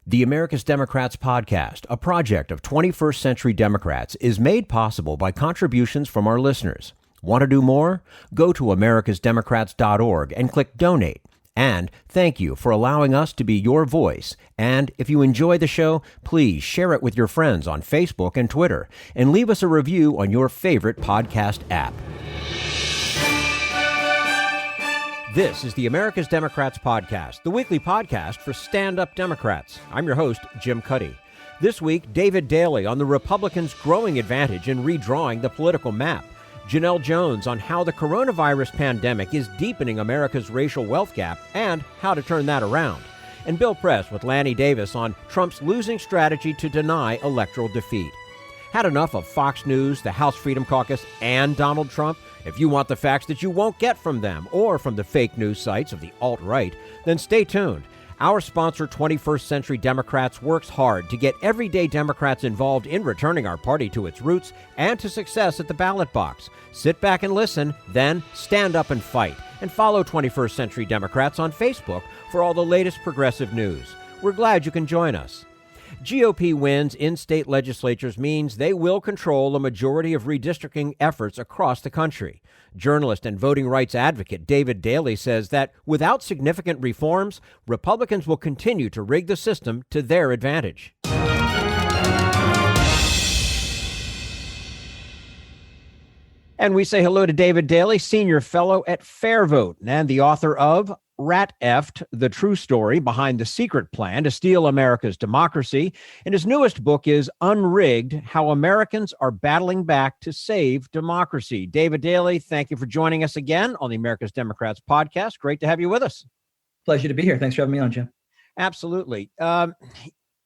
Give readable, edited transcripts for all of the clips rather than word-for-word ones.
The America's Democrats podcast, a project of 21st Century Democrats, is made possible by contributions from our listeners. Want to do more? Go to americasdemocrats.org and click Donate. And thank you for allowing us to be your voice. And if you enjoy the show, please share it with your friends on Facebook and Twitter, and leave us a review on your favorite podcast app. This is the America's Democrats podcast, the weekly podcast for stand-up Democrats. I'm your host, Jim Cuddy. This week, David Daley on the Republicans' growing advantage in redrawing the political map. Janelle Jones on how the coronavirus pandemic is deepening America's racial wealth gap and how to turn that around. And Bill Press with Lanny Davis on Trump's losing strategy to deny electoral defeat. Had enough of Fox News, the House Freedom Caucus, and Donald Trump? If you want the facts that you won't get from them or from the fake news sites of the alt-right, then stay tuned. Our sponsor, 21st Century Democrats, works hard to get everyday Democrats involved in returning our party to its roots and to success at the ballot box. Sit back and listen, then stand up and fight. And follow 21st Century Democrats on Facebook for all the latest progressive news. We're glad you can join us. GOP wins in state legislatures means they will control a majority of redistricting efforts across the country. Journalist and voting rights advocate David Daley says that without significant reforms, Republicans will continue to rig the system to their advantage. And we say hello to David Daley, senior fellow at Fair Vote and the author of Rat Effed, the true story behind the secret plan to steal America's democracy. And his newest book is Unrigged, How Americans Are Battling Back to Save Democracy. David Daley, thank you for joining us again on the America's Democrats podcast. Great to have you with us. Pleasure to be here. Thanks for having me on, Jim. Absolutely.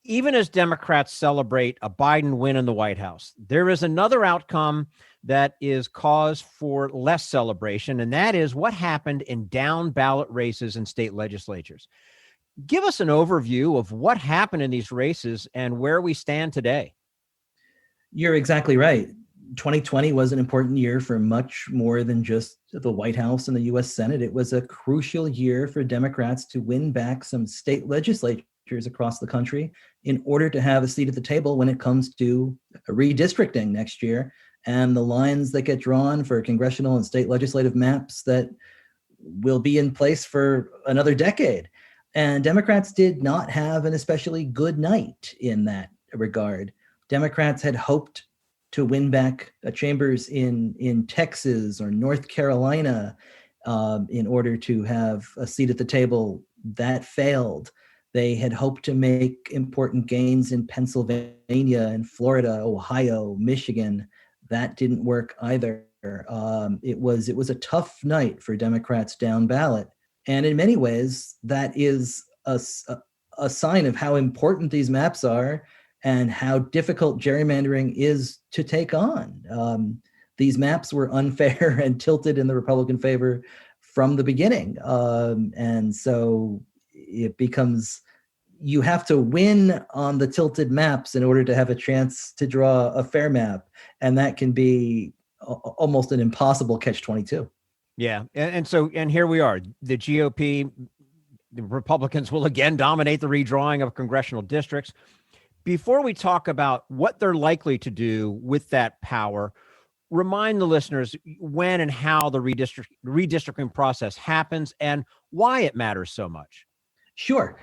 Even as Democrats celebrate a Biden win in the White House, there is another outcome that is cause for less celebration, and that is what happened in down ballot races in state legislatures. Give us an overview of what happened in these races and where we stand today. You're exactly right. 2020 was an important year for much more than just the White House and the U.S. Senate. It was a crucial year for Democrats to win back some state legislatures across the country in order to have a seat at the table when it comes to redistricting next year and the lines that get drawn for congressional and state legislative maps that will be in place for another decade. And Democrats did not have an especially good night in that regard. Democrats had hoped to win back chambers in Texas or North Carolina in order to have a seat at the table. That failed. They had hoped to make important gains in Pennsylvania and Florida, Ohio, Michigan. That didn't work either. It was a tough night for Democrats down ballot. And in many ways, that is a sign of how important these maps are and how difficult gerrymandering is to take on. These maps were unfair and tilted in the Republican favor from the beginning. And so it becomes, you have to win on the tilted maps in order to have a chance to draw a fair map. And that can be almost an impossible catch-22. Yeah. And here we are. The GOP, the Republicans will again dominate the redrawing of congressional districts. Before we talk about what they're likely to do with that power, remind the listeners when and how the redistricting process happens and why it matters so much. Sure.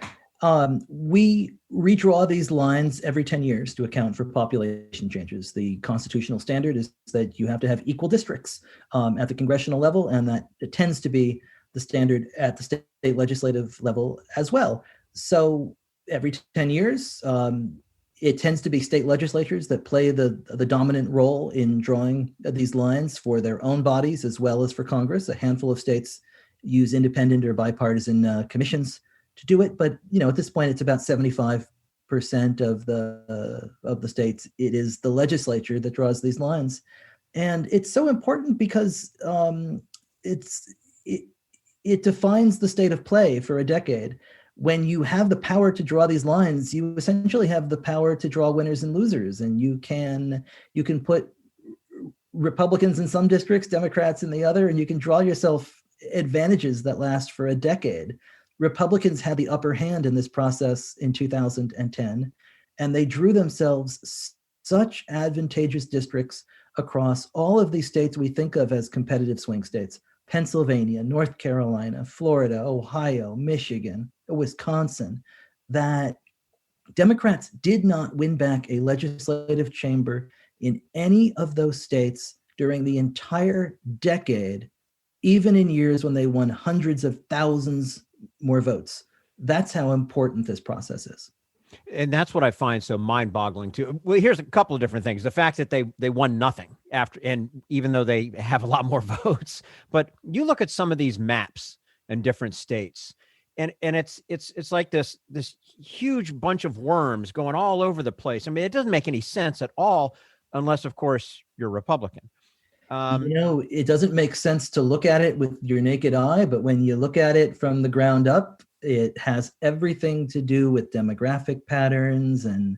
We redraw these lines every 10 years to account for population changes. The constitutional standard is that you have to have equal districts at the congressional level, and that it tends to be the standard at the state legislative level as well. So every 10 years, it tends to be state legislatures that play the dominant role in drawing these lines for their own bodies as well as for Congress. A handful of states use independent or bipartisan commissions to do it, but at this point, it's about 75% of the states. It is the legislature that draws these lines, and it's so important because it defines the state of play for a decade. When you have the power to draw these lines, you essentially have the power to draw winners and losers, and you can put Republicans in some districts, Democrats in the other, and you can draw yourself advantages that last for a decade. Republicans had the upper hand in this process in 2010, and they drew themselves such advantageous districts across all of these states we think of as competitive swing states: Pennsylvania, North Carolina, Florida, Ohio, Michigan, Wisconsin, that Democrats did not win back a legislative chamber in any of those states during the entire decade, even in years when they won hundreds of thousands more votes. That's how important this process is. And that's what I find so mind-boggling too. Well, here's a couple of different things. The fact that they won nothing after, and even though they have a lot more votes, but you look at some of these maps in different states, and it's like this huge bunch of worms going all over the place. I mean, it doesn't make any sense at all, unless, of course, you're Republican. It doesn't make sense to look at it with your naked eye, but when you look at it from the ground up, it has everything to do with demographic patterns. And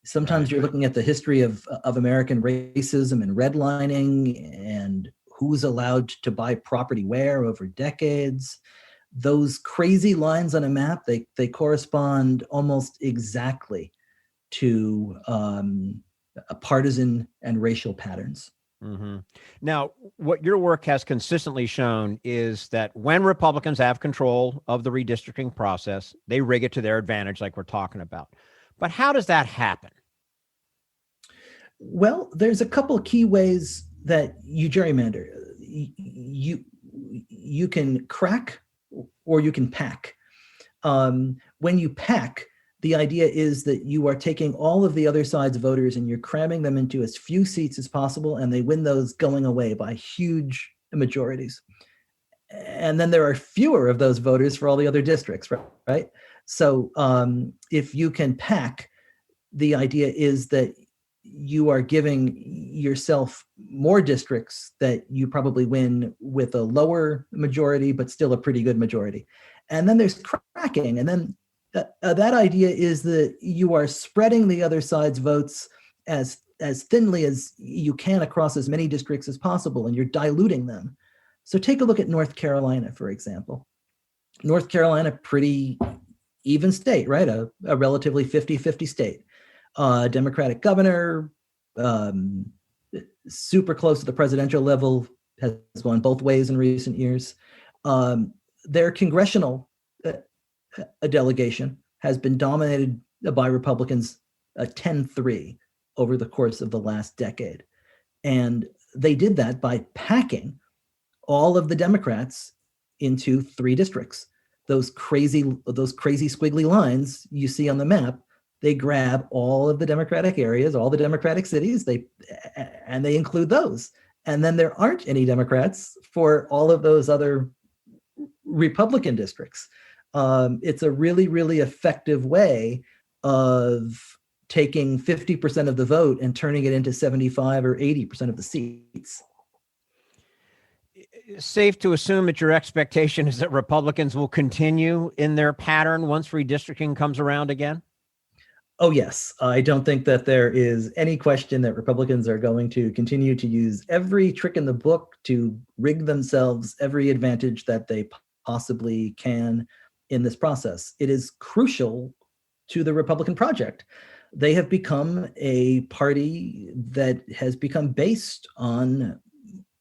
sometimes you're looking at the history of American racism and redlining and who's allowed to buy property where over decades. Those crazy lines on a map, they correspond almost exactly to partisan and racial patterns. Mm-hmm. Now, what your work has consistently shown is that when Republicans have control of the redistricting process, they rig it to their advantage, like we're talking about. But how does that happen? Well, there's a couple of key ways that you gerrymander. You can crack or you can pack. When you pack, the idea is that you are taking all of the other side's voters and you're cramming them into as few seats as possible, and they win those going away by huge majorities. And then there are fewer of those voters for all the other districts, right? So if you can pack, the idea is that you are giving yourself more districts that you probably win with a lower majority, but still a pretty good majority. And then there's cracking, and then that idea is that you are spreading the other side's votes as thinly as you can across as many districts as possible, and you're diluting them. So take a look at North Carolina, for example. North Carolina, pretty even state, right? A relatively 50-50 state. Democratic governor, super close to the presidential level, has gone both ways in recent years. Their congressional a delegation has been dominated by Republicans 10-3 over the course of the last decade. And they did that by packing all of the Democrats into 3 districts. Those crazy squiggly lines you see on the map, they grab all of the Democratic areas, all the Democratic cities, and they include those. And then there aren't any Democrats for all of those other Republican districts. It's a really, really effective way of taking 50% of the vote and turning it into 75 or 80% of the seats. Safe to assume that your expectation is that Republicans will continue in their pattern once redistricting comes around again? Oh, yes. I don't think that there is any question that Republicans are going to continue to use every trick in the book to rig themselves every advantage that they possibly can in this process. It is crucial to the Republican project. They have become a party that has become based on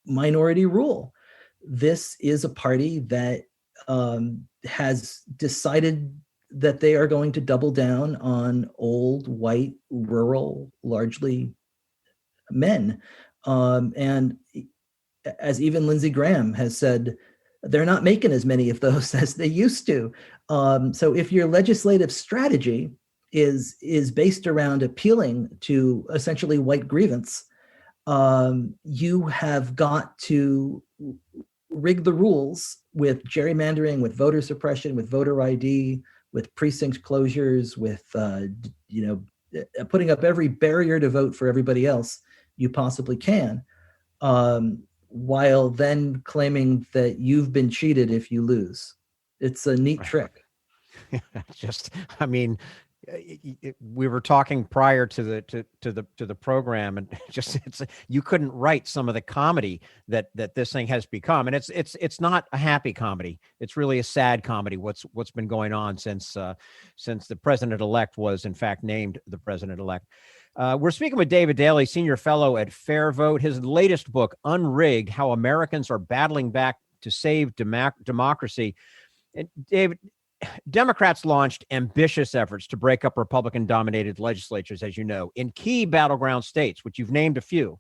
minority rule. This is a party that has decided that they are going to double down on old, white, rural, largely men. And as even Lindsey Graham has said, they're not making as many of those as they used to. So if your legislative strategy is based around appealing to essentially white grievance, you have got to rig the rules with gerrymandering, with voter suppression, with voter ID, with precinct closures, with putting up every barrier to vote for everybody else you possibly can, while then claiming that you've been cheated if you lose. It's a neat trick. we were talking prior to the program, and just you couldn't write some of the comedy that this thing has become, and it's not a happy comedy. It's really a sad comedy. What's been going on since the president-elect was in fact named the president-elect. We're speaking with David Daley, senior fellow at Fair Vote. His latest book, Unrigged: How Americans Are Battling Back to Save Democracy. And David, Democrats launched ambitious efforts to break up Republican-dominated legislatures, as you know, in key battleground states, which you've named a few.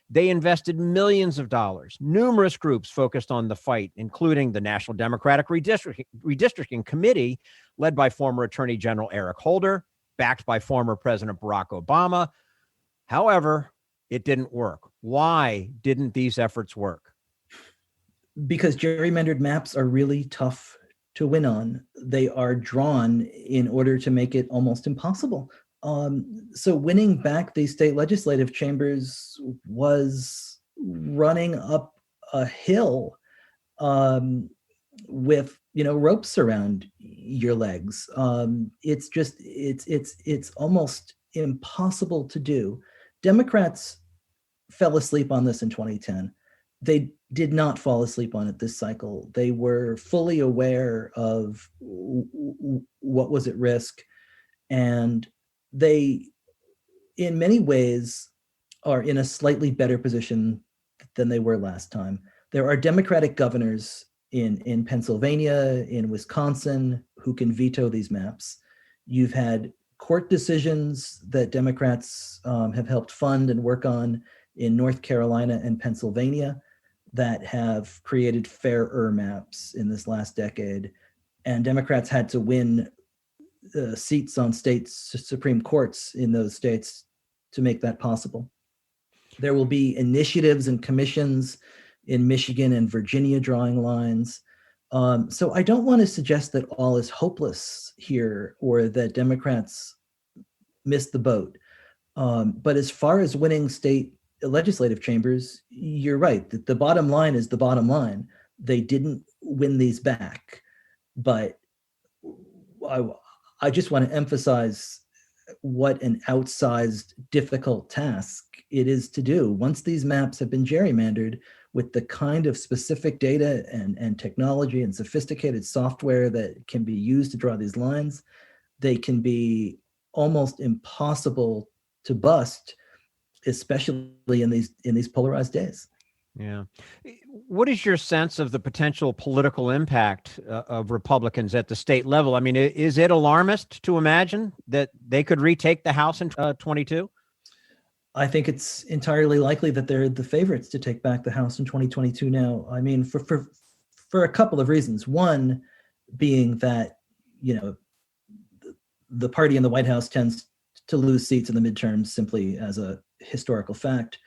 They invested millions of dollars. Numerous groups focused on the fight, including the National Democratic Redistricting Committee, led by former Attorney General Eric Holder, backed by former President Barack Obama. However, it didn't work. Why didn't these efforts work? Because gerrymandered maps are really tough to win on. They are drawn in order to make it almost impossible. So winning back these state legislative chambers was running up a hill with ropes around your legs. It's almost impossible to do. Democrats fell asleep on this in 2010. They did not fall asleep on it this cycle. They were fully aware of what was at risk, and they, in many ways, are in a slightly better position than they were last time. There are Democratic governors in Pennsylvania, in Wisconsin, who can veto these maps. You've had court decisions that Democrats have helped fund and work on in North Carolina and Pennsylvania that have created fairer maps in this last decade. And Democrats had to win seats on state Supreme Courts in those states to make that possible. There will be initiatives and commissions in Michigan and Virginia drawing lines. So I don't want to suggest that all is hopeless here or that Democrats missed the boat. But as far as winning state legislative chambers, you're right. The bottom line is the bottom line. They didn't win these back. But I just want to emphasize what an outsized, difficult task it is to do. Once these maps have been gerrymandered with the kind of specific data and technology and sophisticated software that can be used to draw these lines, they can be almost impossible to bust, especially in these polarized days. Yeah. What is your sense of the potential political impact of Republicans at the state level? I mean, is it alarmist to imagine that they could retake the House in 22? I think it's entirely likely that they're the favorites to take back the House in 2022 now. I mean, for a couple of reasons. One being that, the party in the White House tends to lose seats in the midterms simply as a historical fact.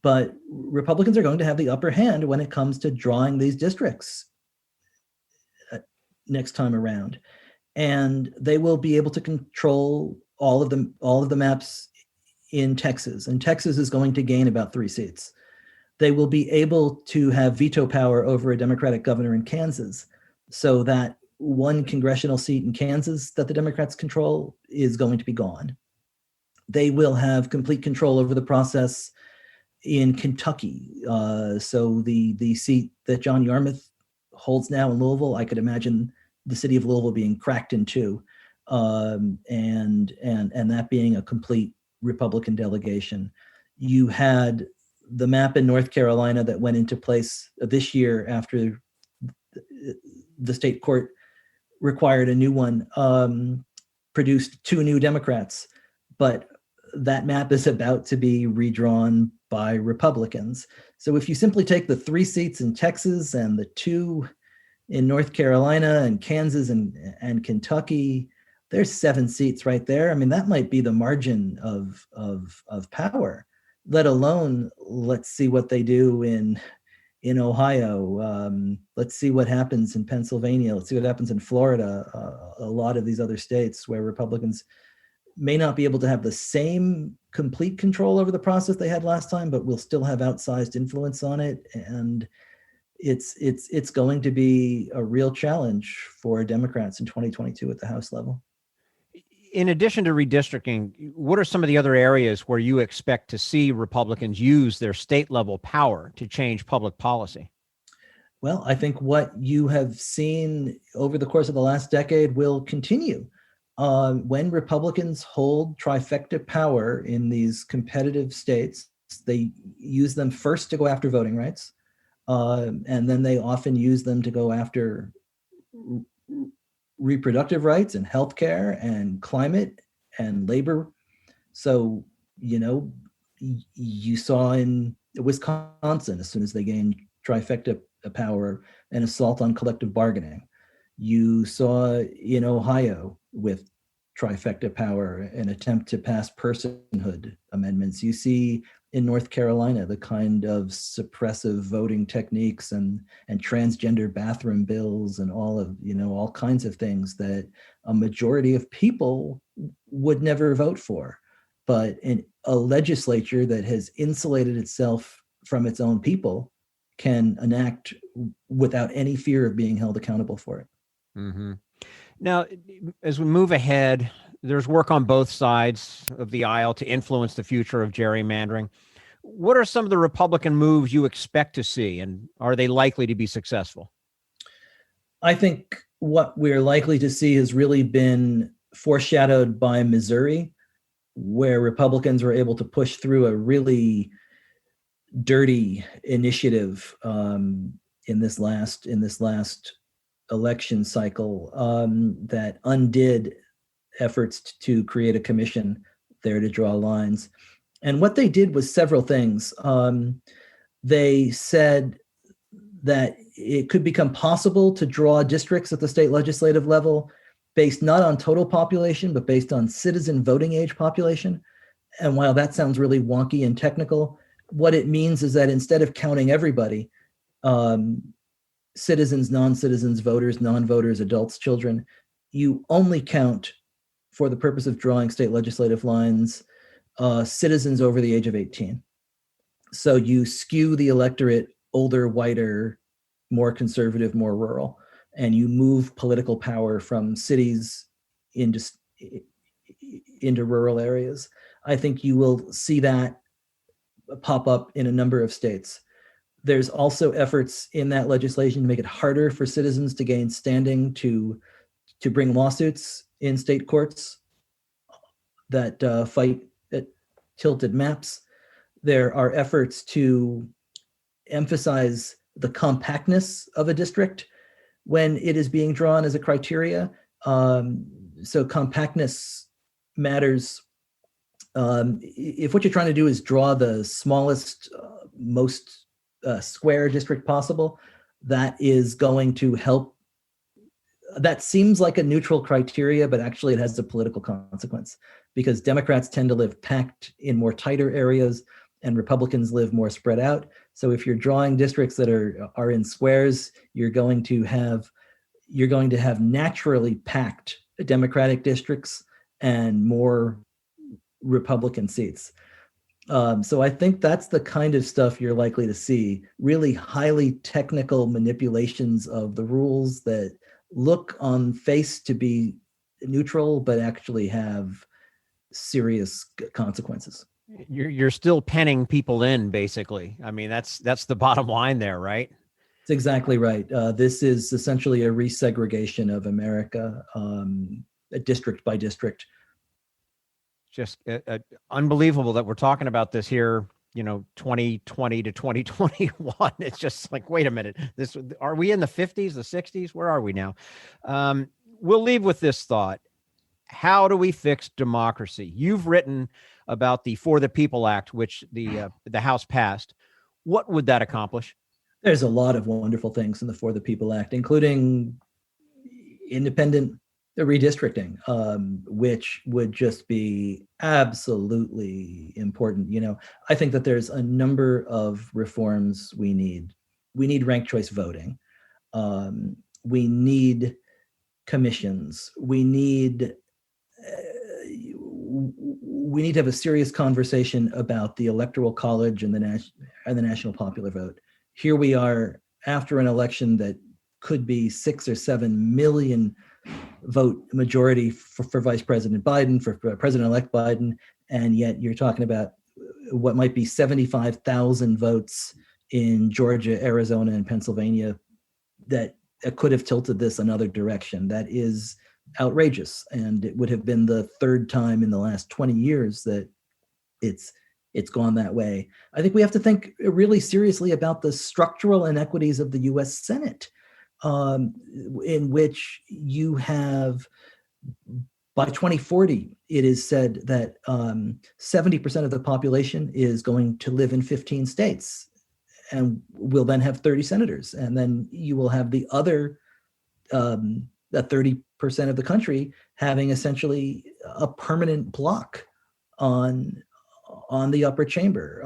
But Republicans are going to have the upper hand when it comes to drawing these districts next time around. And they will be able to control all of the maps in Texas. And Texas is going to gain about 3 seats. They will be able to have veto power over a Democratic governor in Kansas, so that one congressional seat in Kansas that the Democrats control is going to be gone. They will have complete control over the process in Kentucky. So the seat that John Yarmouth holds now in Louisville, I could imagine the city of Louisville being cracked in two, and that being a complete Republican delegation. You had the map in North Carolina that went into place this year after the state court required a new one, produced 2 new Democrats, but that map is about to be redrawn by Republicans. So if you simply take the 3 seats in Texas and the 2 in North Carolina and Kansas and Kentucky, there's 7 seats right there. I mean, that might be the margin of power, let alone let's see what they do in Ohio. Let's see what happens in Pennsylvania. Let's see what happens in Florida. A lot of these other states where Republicans may not be able to have the same complete control over the process they had last time, but will still have outsized influence on it. And it's going to be a real challenge for Democrats in 2022 at the House level. In addition to redistricting, what are some of the other areas where you expect to see Republicans use their state level power to change public policy? Well, I think what you have seen over the course of the last decade will continue. When Republicans hold trifecta power in these competitive states, they use them first to go after voting rights, and then they often use them to go after reproductive rights and healthcare and climate and labor. So, you saw in Wisconsin, as soon as they gained trifecta power, an assault on collective bargaining. You saw in Ohio with trifecta power an attempt to pass personhood amendments. You see in North Carolina the kind of suppressive voting techniques and transgender bathroom bills and all kinds of things that a majority of people would never vote for. But in a legislature that has insulated itself from its own people can enact without any fear of being held accountable for it. Mm-hmm. Now, as we move ahead, there's work on both sides of the aisle to influence the future of gerrymandering. What are some of the Republican moves you expect to see, and are they likely to be successful? I think what we're likely to see has really been foreshadowed by Missouri, where Republicans were able to push through a really dirty initiative in this last election cycle that undid efforts to create a commission there to draw lines. And what they did was several things. They said that it could become possible to draw districts at the state legislative level based not on total population, but based on citizen voting age population. And while that sounds really wonky and technical, what it means is that instead of counting everybody, citizens, non-citizens, voters, non-voters, adults, children, you only count, for the purpose of drawing state legislative lines, citizens over the age of 18. So you skew the electorate older, whiter, more conservative, more rural, and you move political power from cities into rural areas. I think you will see that pop up in a number of states. There's also efforts in that legislation to make it harder for citizens to gain standing to bring lawsuits in state courts that fight at tilted maps. There are efforts to emphasize the compactness of a district when it is being drawn as a criteria. So compactness matters. If what you're trying to do is draw the smallest, most square district possible, that is going to help. That seems like a neutral criteria, but actually it has a political consequence because Democrats tend to live packed in more tighter areas and Republicans live more spread out. So if you're drawing districts that are in squares, you're going to have naturally packed Democratic districts and more Republican seats. So I think that's the kind of stuff you're likely to see, really highly technical manipulations of the rules that look on face to be neutral, but actually have serious consequences. You're still penning people in, basically. I mean, that's the bottom line there, right? That's exactly right. This is essentially a resegregation of America, district by district. Just unbelievable that we're talking about this here, 2020 to 2021. It's just like, wait a minute, are we in the 50s, the 60s? Where are we now? We'll leave with this thought. How do we fix democracy? You've written about the For the People Act, which the House passed. What would that accomplish? There's a lot of wonderful things in the For the People Act, including independent redistricting, which would just be absolutely important. I think that there's a number of reforms we need. We need ranked choice voting. We need commissions. We need to have a serious conversation about the Electoral College and the national popular vote. Here we are after an election that could be 6 or 7 million vote majority for Vice President Biden, for President-elect Biden, and yet you're talking about what might be 75,000 votes in Georgia, Arizona, and Pennsylvania that could have tilted this another direction. That is outrageous, and it would have been the third time in the last 20 years that it's gone that way. I think we have to think really seriously about the structural inequities of the U.S. Senate, in which you have, by 2040, it is said that 70% of the population is going to live in 15 states, and we'll then have 30 senators. And then you will have the other, that 30% of the country having essentially a permanent block on the upper chamber.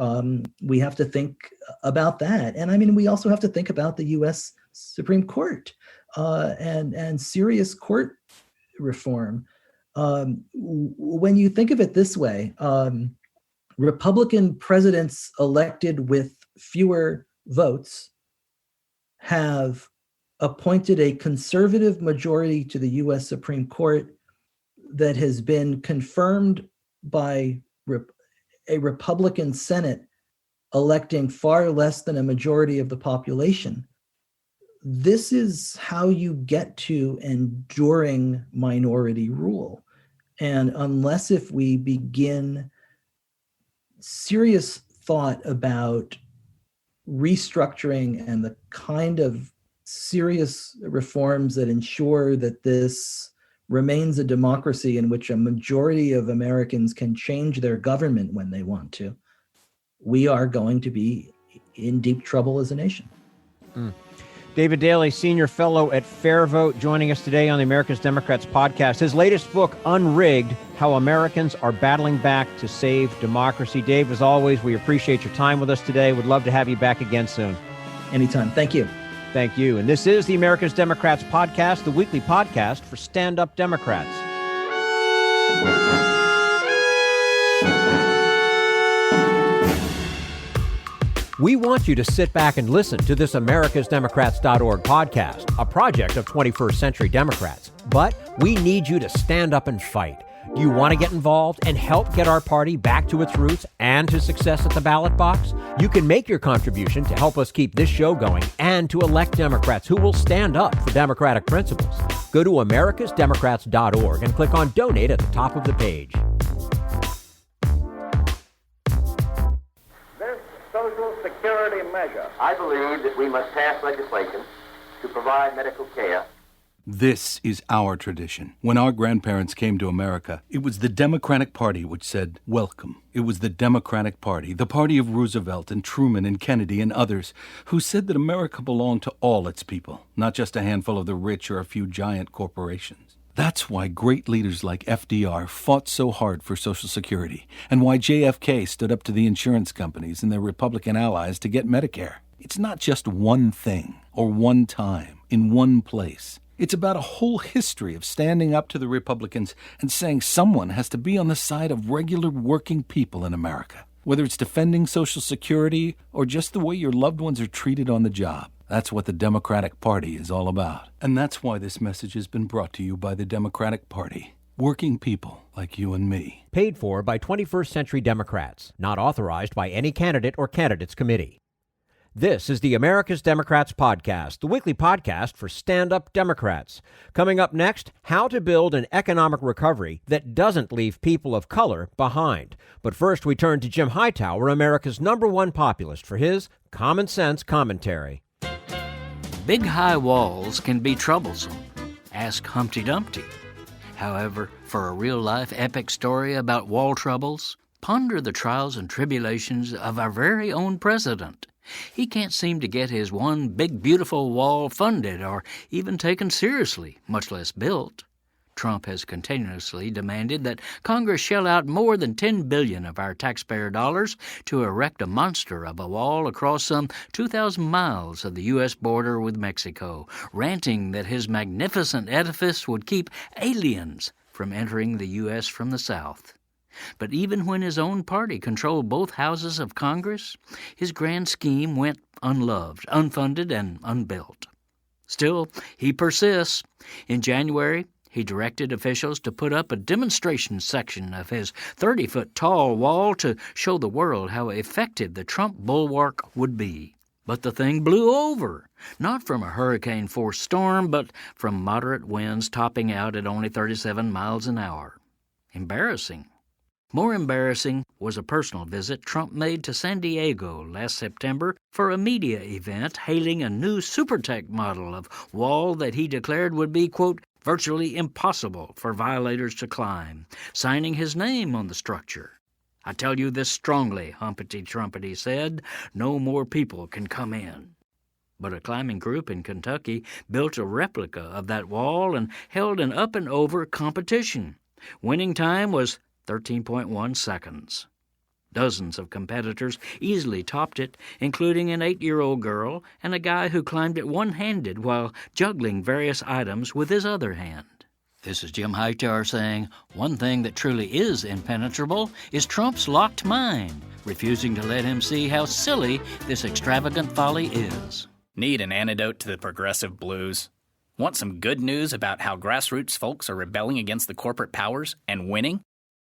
We have to think about that. And I mean, we also have to think about the U.S. Supreme Court and serious court reform. When you think of it this way, Republican presidents elected with fewer votes have appointed a conservative majority to the U.S. Supreme Court that has been confirmed by a Republican Senate electing far less than a majority of the population. This is how you get to enduring minority rule. And unless if we begin serious thought about restructuring and the kind of serious reforms that ensure that this remains a democracy in which a majority of Americans can change their government when they want to, we are going to be in deep trouble as a nation. David Daley, Senior Fellow at Fair Vote, joining us today on the America's Democrats podcast. His latest book, Unrigged, How Americans Are Battling Back to Save Democracy. Dave, as always, we appreciate your time with us today. Would love to have you back again soon. Anytime. Thank you. Thank you. And this is the America's Democrats podcast, the weekly podcast for stand-up Democrats. We want you to sit back and listen to this americasdemocrats.org podcast, a project of 21st Century Democrats. But we need you to stand up and fight. Do you want to get involved and help get our party back to its roots and to success at the ballot box? You can make your contribution to help us keep this show going and to elect Democrats who will stand up for democratic principles. Go to americasdemocrats.org and click on Donate at the top of the page. This Social Security measure. I believe that we must pass legislation to provide medical care. This is our tradition. When our grandparents came to America, it was the Democratic Party which said, welcome. It was the Democratic Party, the party of Roosevelt and Truman and Kennedy and others, who said that America belonged to all its people, not just a handful of the rich or a few giant corporations. That's why great leaders like FDR fought so hard for Social Security, and why JFK stood up to the insurance companies and their Republican allies to get Medicare. It's not just one thing, or one time, in one place. It's about a whole history of standing up to the Republicans and saying someone has to be on the side of regular working people in America, whether it's defending Social Security or just the way your loved ones are treated on the job. That's what the Democratic Party is all about. And that's why this message has been brought to you by the Democratic Party. Working people like you and me. Paid for by 21st Century Democrats. Not authorized by any candidate or candidates committee. This is the America's Democrats podcast, the weekly podcast for stand-up Democrats. Coming up next, how to build an economic recovery that doesn't leave people of color behind. But first, we turn to Jim Hightower, America's #1 populist, for his common sense commentary. Big high walls can be troublesome. Ask Humpty Dumpty. However, for a real-life epic story about wall troubles, ponder the trials and tribulations of our very own president. He can't seem to get his one big beautiful wall funded or even taken seriously, much less built. Trump has continuously demanded that Congress shell out more than $10 billion of our taxpayer dollars to erect a monster of a wall across some 2,000 miles of the U.S. border with Mexico, ranting that his magnificent edifice would keep aliens from entering the U.S. from the south. But even when his own party controlled both houses of Congress, his grand scheme went unloved, unfunded, and unbuilt. Still, he persists. In January, He directed officials to put up a demonstration section of his 30-foot-tall wall to show the world how effective the Trump bulwark would be. But the thing blew over, not from a hurricane-force storm, but from moderate winds topping out at only 37 miles an hour. Embarrassing. More embarrassing was a personal visit Trump made to San Diego last September for a media event hailing a new SuperTech model of wall that he declared would be, quote, virtually impossible for violators to climb, signing his name on the structure. I tell you this strongly, Humpty Trumpety said, no more people can come in. But a climbing group in Kentucky built a replica of that wall and held an up-and-over competition. Winning time was 13.1 seconds. Dozens of competitors easily topped it, including an 8-year-old girl and a guy who climbed it one-handed while juggling various items with his other hand. This is Jim Hightower saying, one thing that truly is impenetrable is Trump's locked mind, refusing to let him see how silly this extravagant folly is. Need an antidote to the progressive blues? Want some good news about how grassroots folks are rebelling against the corporate powers and winning?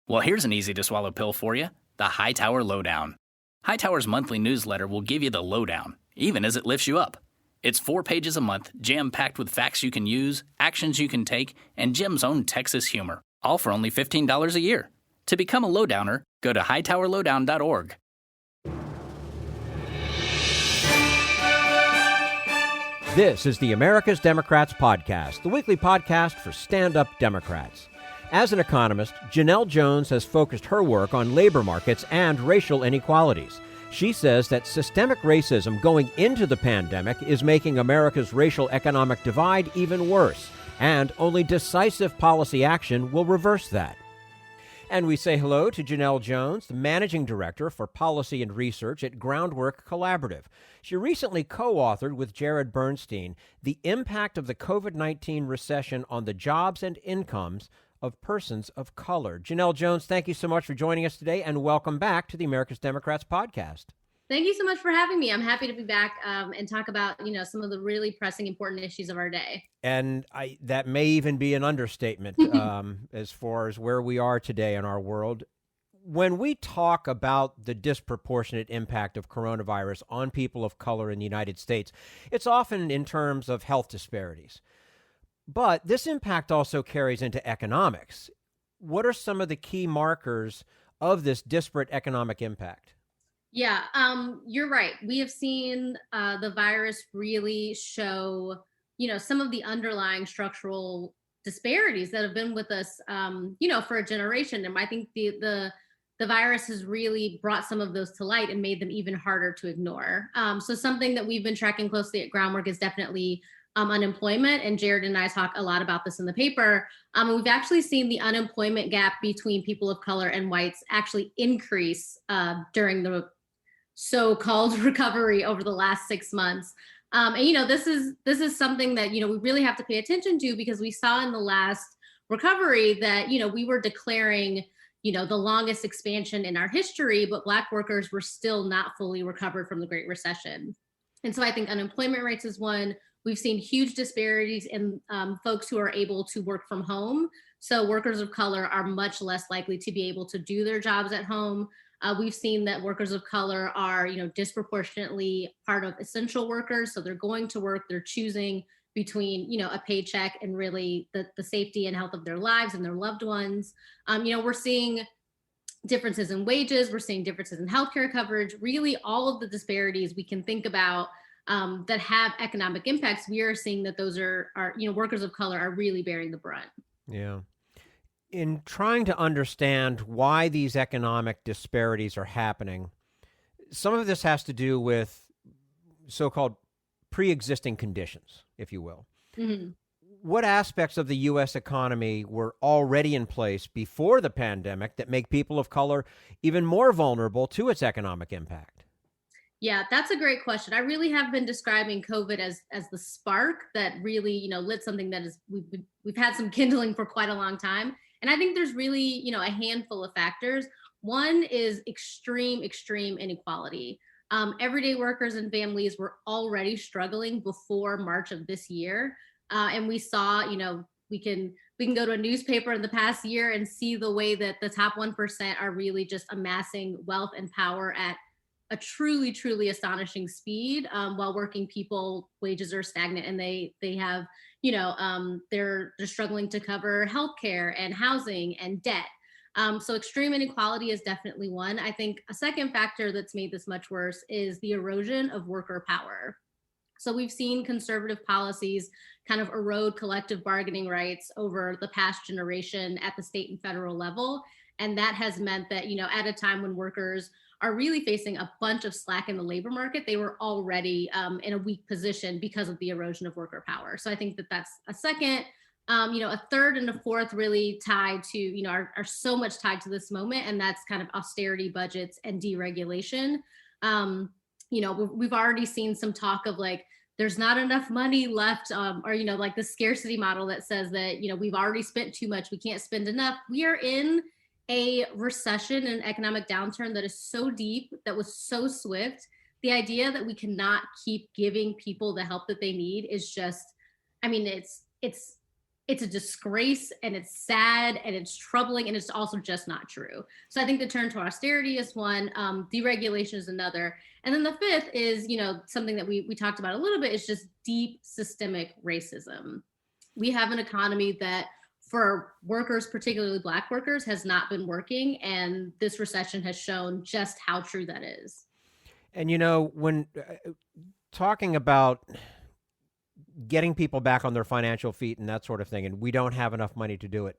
Well, here's an easy-to-swallow pill for you, the Hightower Lowdown. Hightower's monthly newsletter will give you the lowdown, even as it lifts you up. It's 4 pages a month, jam-packed with facts you can use, actions you can take, and Jim's own Texas humor, all for only $15 a year. To become a lowdowner, go to hightowerlowdown.org. This is the America's Democrats podcast, the weekly podcast for stand-up Democrats. As an economist, Janelle Jones has focused her work on labor markets and racial inequalities. She says that systemic racism going into the pandemic is making America's racial economic divide even worse, and only decisive policy action will reverse that. And we say hello to Janelle Jones, the Managing Director for Policy and Research at Groundwork Collaborative. She recently co-authored with Jared Bernstein The Impact of the COVID-19 Recession on the Jobs and Incomes of Persons of Color. Janelle Jones, thank you so much for joining us today, and welcome back to the America's Democrats podcast. Thank you so much for having me. I'm happy to be back and talk about, some of the really pressing, important issues of our day. And that may even be an understatement as far as where we are today in our world. When we talk about the disproportionate impact of coronavirus on people of color in the United States, it's often in terms of health disparities. But this impact also carries into economics. What are some of the key markers of this disparate economic impact? Yeah, you're right. We have seen the virus really show, some of the underlying structural disparities that have been with us, for a generation. And I think the virus has really brought some of those to light and made them even harder to ignore. So something that we've been tracking closely at Groundwork is definitely unemployment, and Jared and I talk a lot about this in the paper. We've actually seen the unemployment gap between people of color and whites actually increase during the so-called recovery over the last 6 months. This is something that we really have to pay attention to, because we saw in the last recovery that we were declaring the longest expansion in our history, but Black workers were still not fully recovered from the Great Recession. And so I think unemployment rates is one. We've seen huge disparities in folks who are able to work from home. So workers of color are much less likely to be able to do their jobs at home. We've seen that workers of color are, disproportionately part of essential workers. So they're going to work, they're choosing between, a paycheck and really the safety and health of their lives and their loved ones. We're seeing differences in wages, we're seeing differences in healthcare coverage, really all of the disparities we can think about that have economic impacts. We are seeing that those are workers of color are really bearing the brunt. Yeah. In trying to understand why these economic disparities are happening, some of this has to do with so-called pre-existing conditions, if you will. Mm-hmm. What aspects of the U.S. economy were already in place before the pandemic that make people of color even more vulnerable to its economic impact? Yeah, that's a great question. I really have been describing COVID as the spark that really, lit something that is we've had some kindling for quite a long time. And I think there's really, a handful of factors. One is extreme inequality. Everyday workers and families were already struggling before March of this year. And we saw, we can we can go to a newspaper in the past year and see the way that the top 1% are really just amassing wealth and power at a truly, truly astonishing speed, while working people wages are stagnant, and they have, they're struggling to cover healthcare and housing and debt. So extreme inequality is definitely one. I think a second factor that's made this much worse is the erosion of worker power. So we've seen conservative policies kind of erode collective bargaining rights over the past generation at the state and federal level. And that has meant that, at a time when workers are really facing a bunch of slack in the labor market, they were already in a weak position because of the erosion of worker power. So I think that that's a second. A third and a fourth really tied to, are so much tied to this moment, and that's kind of austerity budgets and deregulation. We've already seen some talk of like, there's not enough money left, or, like the scarcity model that says that, we've already spent too much, we can't spend enough. We are in a recession and economic downturn that is so deep, that was so swift. The idea that we cannot keep giving people the help that they need is just, it's a disgrace, and it's sad, and it's troubling, and it's also just not true. So I think the turn to austerity is one, deregulation is another. And then the fifth is, something that we talked about a little bit, is just deep systemic racism. We have an economy that for workers, particularly Black workers, has not been working. And this recession has shown just how true that is. And, when talking about getting people back on their financial feet and that sort of thing, and we don't have enough money to do it,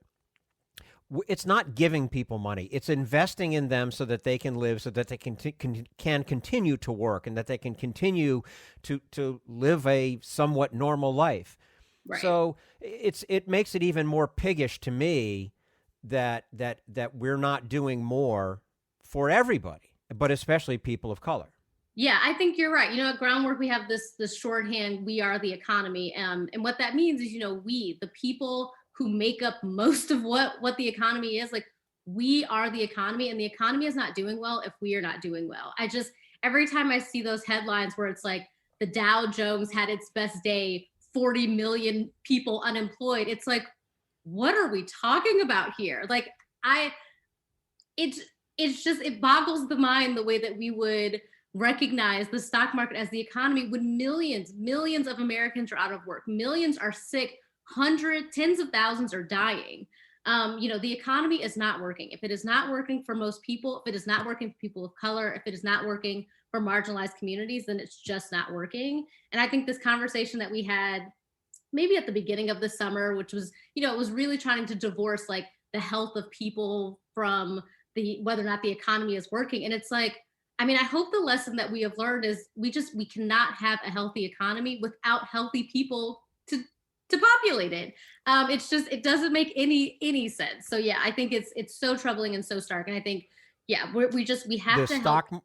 it's not giving people money. It's investing in them so that they can live, so that they can continue to work, and that they can continue to live a somewhat normal life. Right. So it makes it even more piggish to me that we're not doing more for everybody, but especially people of color. Yeah, I think you're right. At Groundwork, we have this shorthand, we are the economy. And what that means is, we, the people who make up most of what the economy is, like, we are the economy, and the economy is not doing well if we are not doing well. Every time I see those headlines where it's like the Dow Jones had its best day, 40 million people unemployed, it's like, what are we talking about here? Like, it boggles the mind the way that we would recognize the stock market as the economy when millions of Americans are out of work, millions are sick, tens of thousands are dying. The economy is not working. If it is not working for most people, if it is not working for people of color, if it is not working for marginalized communities, then it's just not working. And I think this conversation that we had maybe at the beginning of the summer, which was, it was really trying to divorce like the health of people from whether or not the economy is working. And it's like, I hope the lesson that we have learned is we cannot have a healthy economy without healthy people to populate it. It doesn't make any sense. So yeah, I think it's so troubling and so stark. And I think, yeah, we have to help people.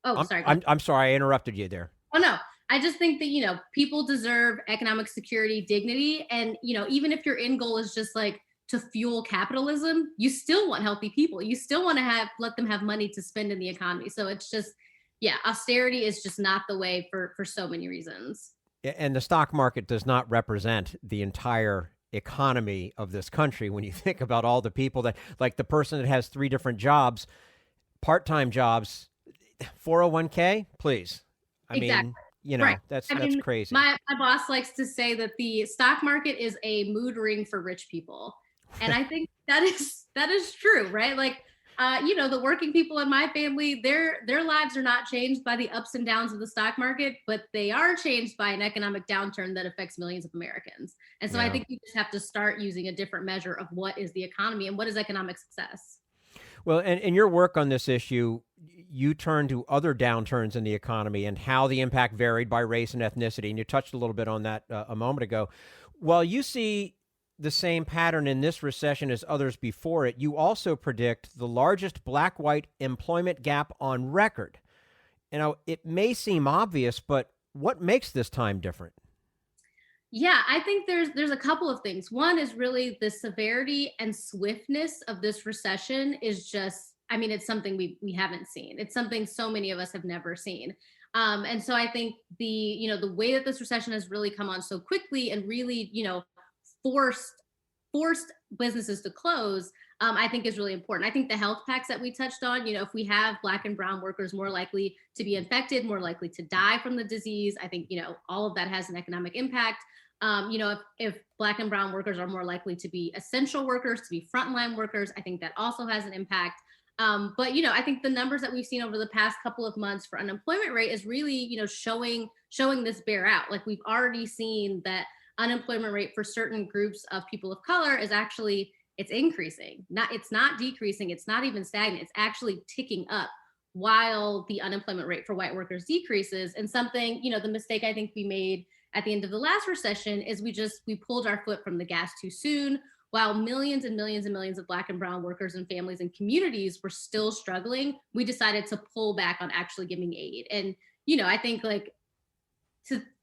Oh, sorry. I'm sorry, I interrupted you there. Oh no, I just think that, people deserve economic security, dignity. And, even if your end goal is just like to fuel capitalism, you still want healthy people. You still want to let them have money to spend in the economy. So it's just, yeah, austerity is just not the way for so many reasons. And the stock market does not represent the entire economy of this country. When you think about all the people that, like the person that has 3 different jobs, part-time jobs, 401k, please. Exactly. Right. That's crazy. My boss likes to say that the stock market is a mood ring for rich people. And I think that is true, right? Like, the working people in my family, their lives are not changed by the ups and downs of the stock market, but they are changed by an economic downturn that affects millions of Americans. And so I think we just have to start using a different measure of what is the economy and what is economic success. Well, and in your work on this issue, you turn to other downturns in the economy and how the impact varied by race and ethnicity. And you touched a little bit on that a moment ago. While you see the same pattern in this recession as others before it, you also predict the largest Black-white employment gap on record. It may seem obvious, but what makes this time different? Yeah, I think there's a couple of things. One is really the severity and swiftness of this recession is just, it's something we haven't seen. It's something so many of us have never seen. And so I think the way that this recession has really come on so quickly and really, forced forced businesses to close, I think is really important. I think the health packs that we touched on, if we have Black and brown workers more likely to be infected, more likely to die from the disease, I think, all of that has an economic impact. If Black and brown workers are more likely to be essential workers, to be frontline workers, I think that also has an impact. But I think the numbers that we've seen over the past couple of months for unemployment rate is really, showing this bear out. Like we've already seen that unemployment rate for certain groups of people of color is actually, it's increasing. It's not decreasing. It's not even stagnant. It's actually ticking up while the unemployment rate for white workers decreases. And something, the mistake I think we made at the end of the last recession is we pulled our foot from the gas too soon. While millions and millions and millions of Black and brown workers and families and communities were still struggling, we decided to pull back on actually giving aid. And, I think like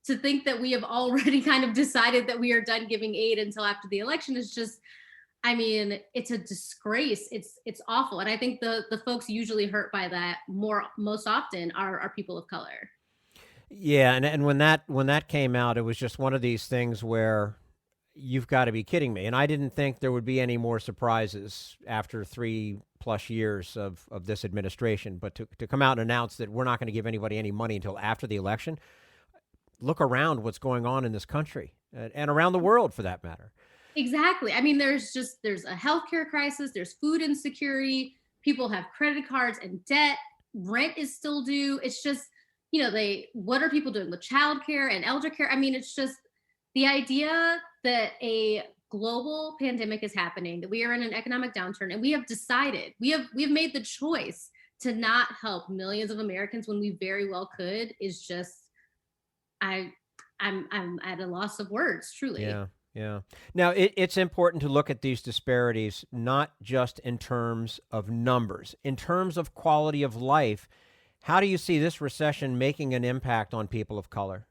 to think that we have already kind of decided that we are done giving aid until after the election is just, it's a disgrace. It's awful. And I think the folks usually hurt by that most often are people of color. Yeah. And when that came out, it was just one of these things where you've got to be kidding me. And I didn't think there would be any more surprises after 3+ years of this administration. But to come out and announce that we're not going to give anybody any money until after the election, look around what's going on in this country and around the world for that matter. Exactly. There's a healthcare crisis, there's food insecurity, people have credit cards and debt, rent is still due. It's just, what are people doing with childcare and elder care? It's just the idea that a global pandemic is happening, that we are in an economic downturn, and we have decided, we have made the choice to not help millions of Americans when we very well could is just, I'm at a loss of words, truly. Yeah. Yeah. Now, it's important to look at these disparities, not just in terms of numbers, in terms of quality of life. How do you see this recession making an impact on people of color?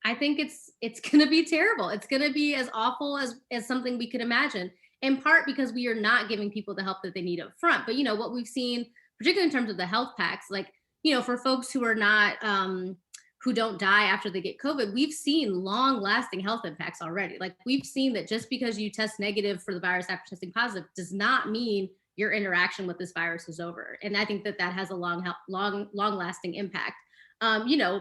I think it's going to be terrible. It's going to be as awful as something we could imagine, in part because we are not giving people the help that they need up front. But, what we've seen, particularly in terms of the health packs, like, for folks who are not, who don't die after they get COVID, we've seen long lasting health impacts already. Like we've seen that just because you test negative for the virus after testing positive does not mean your interaction with this virus is over. And I think that has a long lasting impact.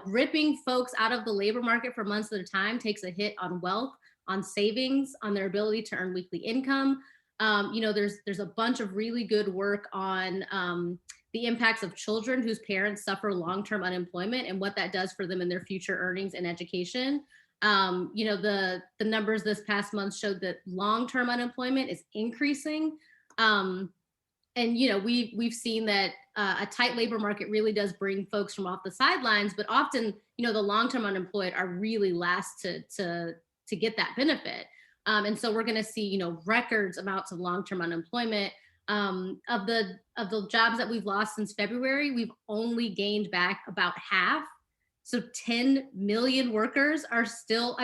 Ripping folks out of the labor market for months at a time takes a hit on wealth, on savings, on their ability to earn weekly income. There's a bunch of really good work on the impacts of children whose parents suffer long-term unemployment and what that does for them in their future earnings and education. The numbers this past month showed that long-term unemployment is increasing. We've seen that a tight labor market really does bring folks from off the sidelines, but often, the long-term unemployed are really last to get that benefit. And so we're going to see, records amounts of long-term unemployment. Of the jobs that we've lost since February, we've only gained back about half. So 10 million workers are still,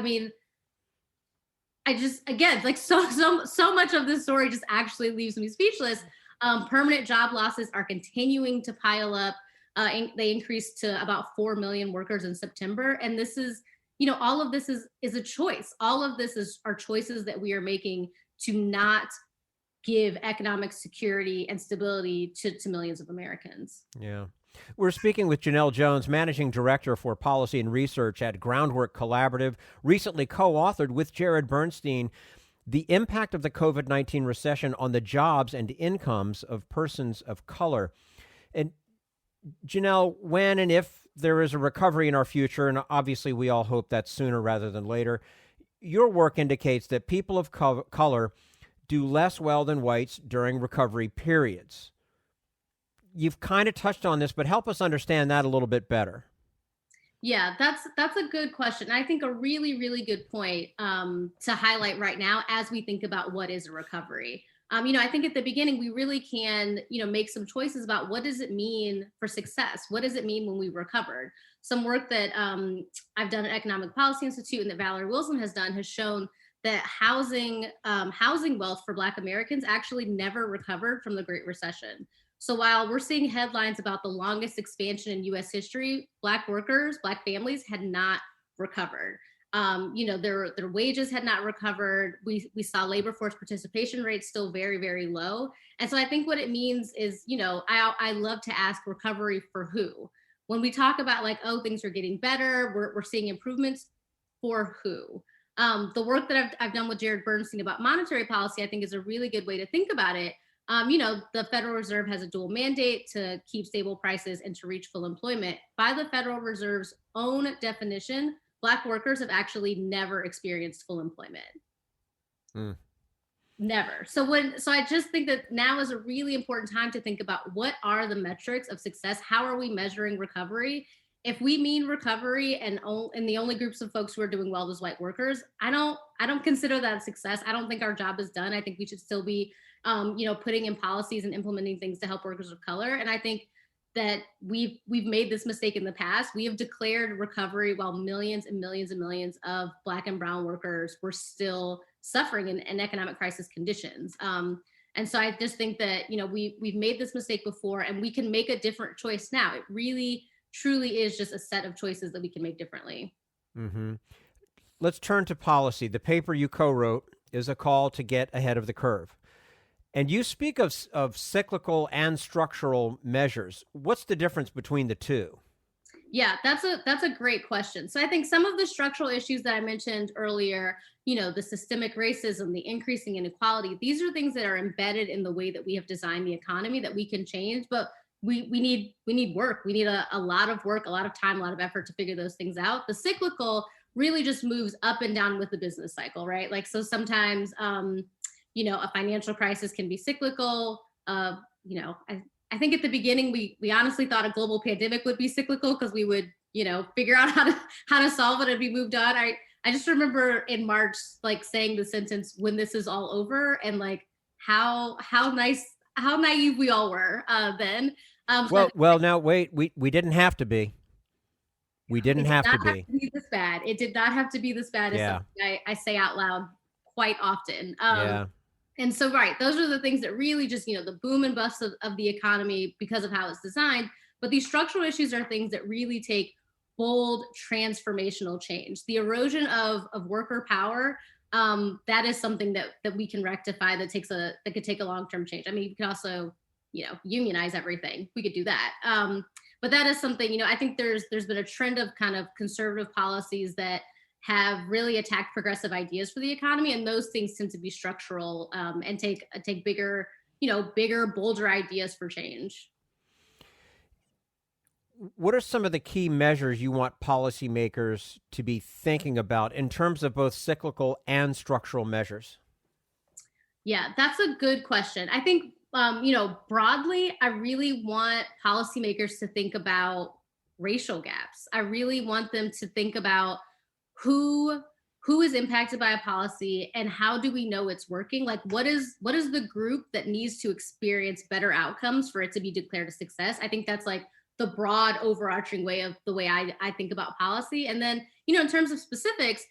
so much of this story just actually leaves me speechless. Permanent job losses are continuing to pile up. They increased to about 4 million workers in September. And this is, all of this is a choice. All of this are choices that we are making to not give economic security and stability to millions of Americans. Yeah. We're speaking with Janelle Jones, Managing Director for Policy and Research at Groundwork Collaborative, recently co-authored with Jared Bernstein, The Impact of the COVID-19 Recession on the Jobs and Incomes of Persons of Color. And Janelle, when and if there is a recovery in our future, and obviously we all hope that's sooner rather than later, your work indicates that people of color do less well than whites during recovery periods. You've kind of touched on this, but help us understand that a little bit better. Yeah, that's a good question. I think a really, really good point to highlight right now as we think about what is a recovery. I think at the beginning, we really can, make some choices about what does it mean for success? What does it mean when we recovered? Some work that I've done at Economic Policy Institute and that Valerie Wilson has done has shown that housing wealth for Black Americans actually never recovered from the Great Recession. So while we're seeing headlines about the longest expansion in U.S. history, Black workers, Black families had not recovered. Their wages had not recovered. We saw labor force participation rates still very, very low. And so I think what it means is, I love to ask recovery for who? When we talk about like, oh, things are getting better, we're seeing improvements, for who? The work that I've done with Jared Bernstein about monetary policy, I think is a really good way to think about it. The Federal Reserve has a dual mandate to keep stable prices and to reach full employment. By the Federal Reserve's own definition, Black workers have actually never experienced full employment. Never. So I just think that now is a really important time to think about what are the metrics of success? How are we measuring recovery? If we mean recovery and the only groups of folks who are doing well is white workers, I don't consider that a success. I don't think our job is done. I think we should still be, putting in policies and implementing things to help workers of color. And I think that we've made this mistake in the past. We have declared recovery while millions and millions and millions of Black and brown workers were still suffering in economic crisis conditions. And so I just think that, we've made this mistake before and we can make a different choice now. It really, truly is just a set of choices that we can make differently. Mm-hmm. Let's turn to policy. The paper you co-wrote is a call to get ahead of the curve. And you speak of cyclical and structural measures. What's the difference between the two? Yeah, that's a great question. So I think some of the structural issues that I mentioned earlier, the systemic racism, the increasing inequality, these are things that are embedded in the way that we have designed the economy that we can change, but we need work. We need a lot of work, a lot of time, a lot of effort to figure those things out. The cyclical really just moves up and down with the business cycle, right? Like, so sometimes, a financial crisis can be cyclical. I think at the beginning, we honestly thought a global pandemic would be cyclical because we would, figure out how to solve it and be moved on. I just remember in March, like saying the sentence, when this is all over, and like how naive we all were then. Well, now wait, we didn't have to be. We didn't have to be. This bad. It did not have to be this bad. Yeah. Is something I say out loud quite often. Yeah. And so, right, those are the things that really just, the boom and bust of the economy because of how it's designed. But these structural issues are things that really take bold transformational change. The erosion of worker power, that is something that we can rectify that could take a long-term change. I mean, you can also, unionize everything. We could do that. But that is something, I think there's been a trend of kind of conservative policies that have really attacked progressive ideas for the economy. And those things tend to be structural and take bigger, bolder ideas for change. What are some of the key measures you want policymakers to be thinking about in terms of both cyclical and structural measures? Yeah, that's a good question. I think, broadly, I really want policymakers to think about racial gaps. I really want them to think about who is impacted by a policy and how do we know it's working? Like, what is the group that needs to experience better outcomes for it to be declared a success? I think that's like the broad overarching way of the way I think about policy. And then, in terms of specifics,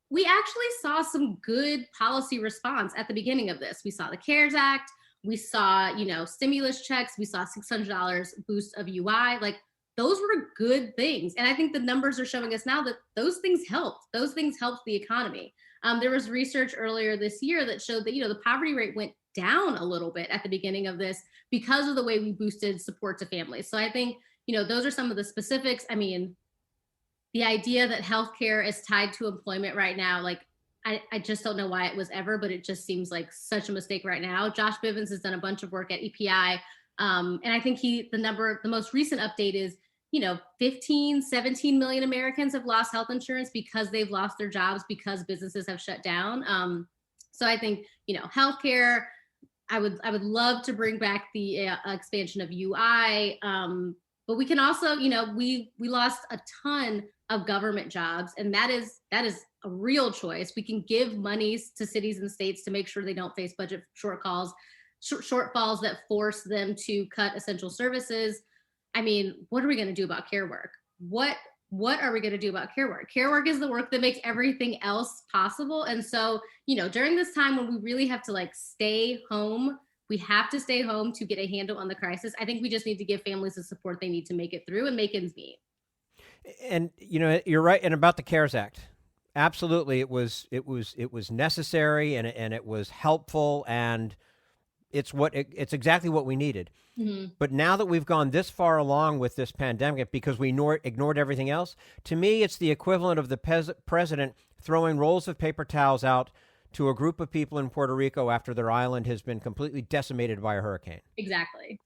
we actually saw some good policy response at the beginning of this. We saw the CARES Act, we saw, stimulus checks, we saw $600 boost of UI, like those were good things. And I think the numbers are showing us now that those things helped. Those things helped the economy. There was research earlier this year that showed that, the poverty rate went down a little bit at the beginning of this because of the way we boosted support to families. So I think, those are some of the specifics. I mean, the idea that healthcare is tied to employment right now, like, I just don't know why it was ever, but it just seems like such a mistake right now. Josh Bivens has done a bunch of work at EPI. And I think the most recent update is, 15, 17 million Americans have lost health insurance because they've lost their jobs because businesses have shut down. So I think, healthcare, I would love to bring back the expansion of UI. But we can also, we lost a ton of government jobs, and that is a real choice. We can give monies to cities and states to make sure they don't face budget shortfalls that force them to cut essential services. I mean, what are we going to do about care work? What are we going to do about care work? Care work is the work that makes everything else possible. And so, during this time when we really have to stay home, we have to stay home to get a handle on the crisis. I think we just need to give families the support they need to make it through and make ends meet. And you're right. And about the CARES Act, absolutely, it was necessary and it was helpful, and it's exactly what we needed. Mm-hmm. But now that we've gone this far along with this pandemic because we ignored everything else, to me, it's the equivalent of the president throwing rolls of paper towels out to a group of people in Puerto Rico after their island has been completely decimated by a hurricane. Exactly.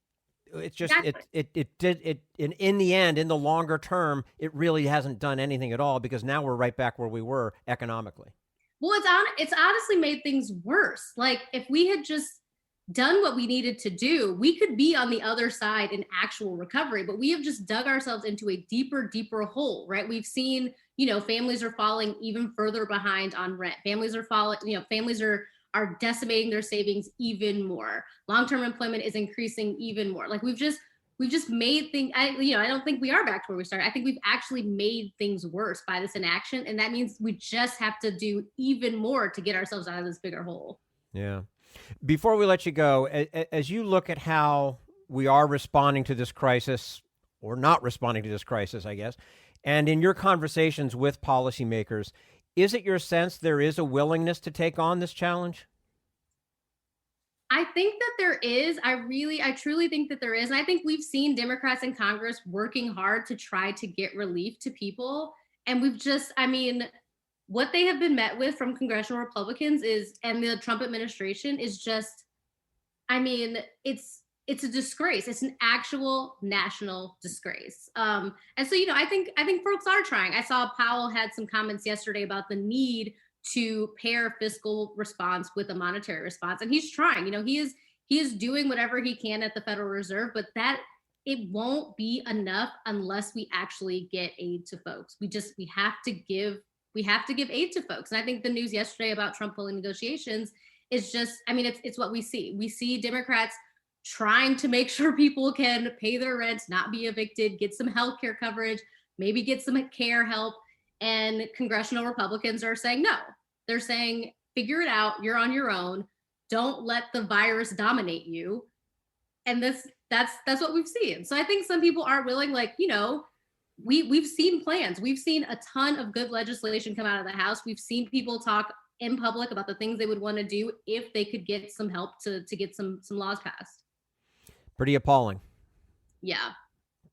It's just in the end, in the longer term, it really hasn't done anything at all because now we're right back where we were economically. Well, it's honestly made things worse. Like if we had just done what we needed to do, we could be on the other side in actual recovery, but we have just dug ourselves into a deeper hole, right? We've seen, families are falling even further behind on rent. Families are families are decimating their savings even more. Long-term employment is increasing even more. Like we've just made things, I don't think we are back to where we started. I think we've actually made things worse by this inaction. And that means we just have to do even more to get ourselves out of this bigger hole. Yeah. Before we let you go, as you look at how we are responding to this crisis, or not responding to this crisis, I guess, and in your conversations with policymakers, is it your sense there is a willingness to take on this challenge? I think that there is. I truly think that there is. And I think we've seen Democrats in Congress working hard to try to get relief to people. And what they have been met with from congressional Republicans and the Trump administration is just, it's a disgrace. It's an actual national disgrace. And so, I think folks are trying. I saw Powell had some comments yesterday about the need to pair fiscal response with a monetary response. And he's trying, he is doing whatever he can at the Federal Reserve, but that it won't be enough unless we actually get aid to folks. We have to give aid to folks. And I think the news yesterday about Trump pulling negotiations is just, it's what we see. We see Democrats trying to make sure people can pay their rent, not be evicted, get some healthcare coverage, maybe get some care help. And congressional Republicans are saying no. They're saying, figure it out. You're on your own. Don't let the virus dominate you. And that's what we've seen. So I think some people are willing, we've seen plans. We've seen a ton of good legislation come out of the House. We've seen people talk in public about the things they would want to do if they could get some help to get some laws passed. Pretty appalling. Yeah.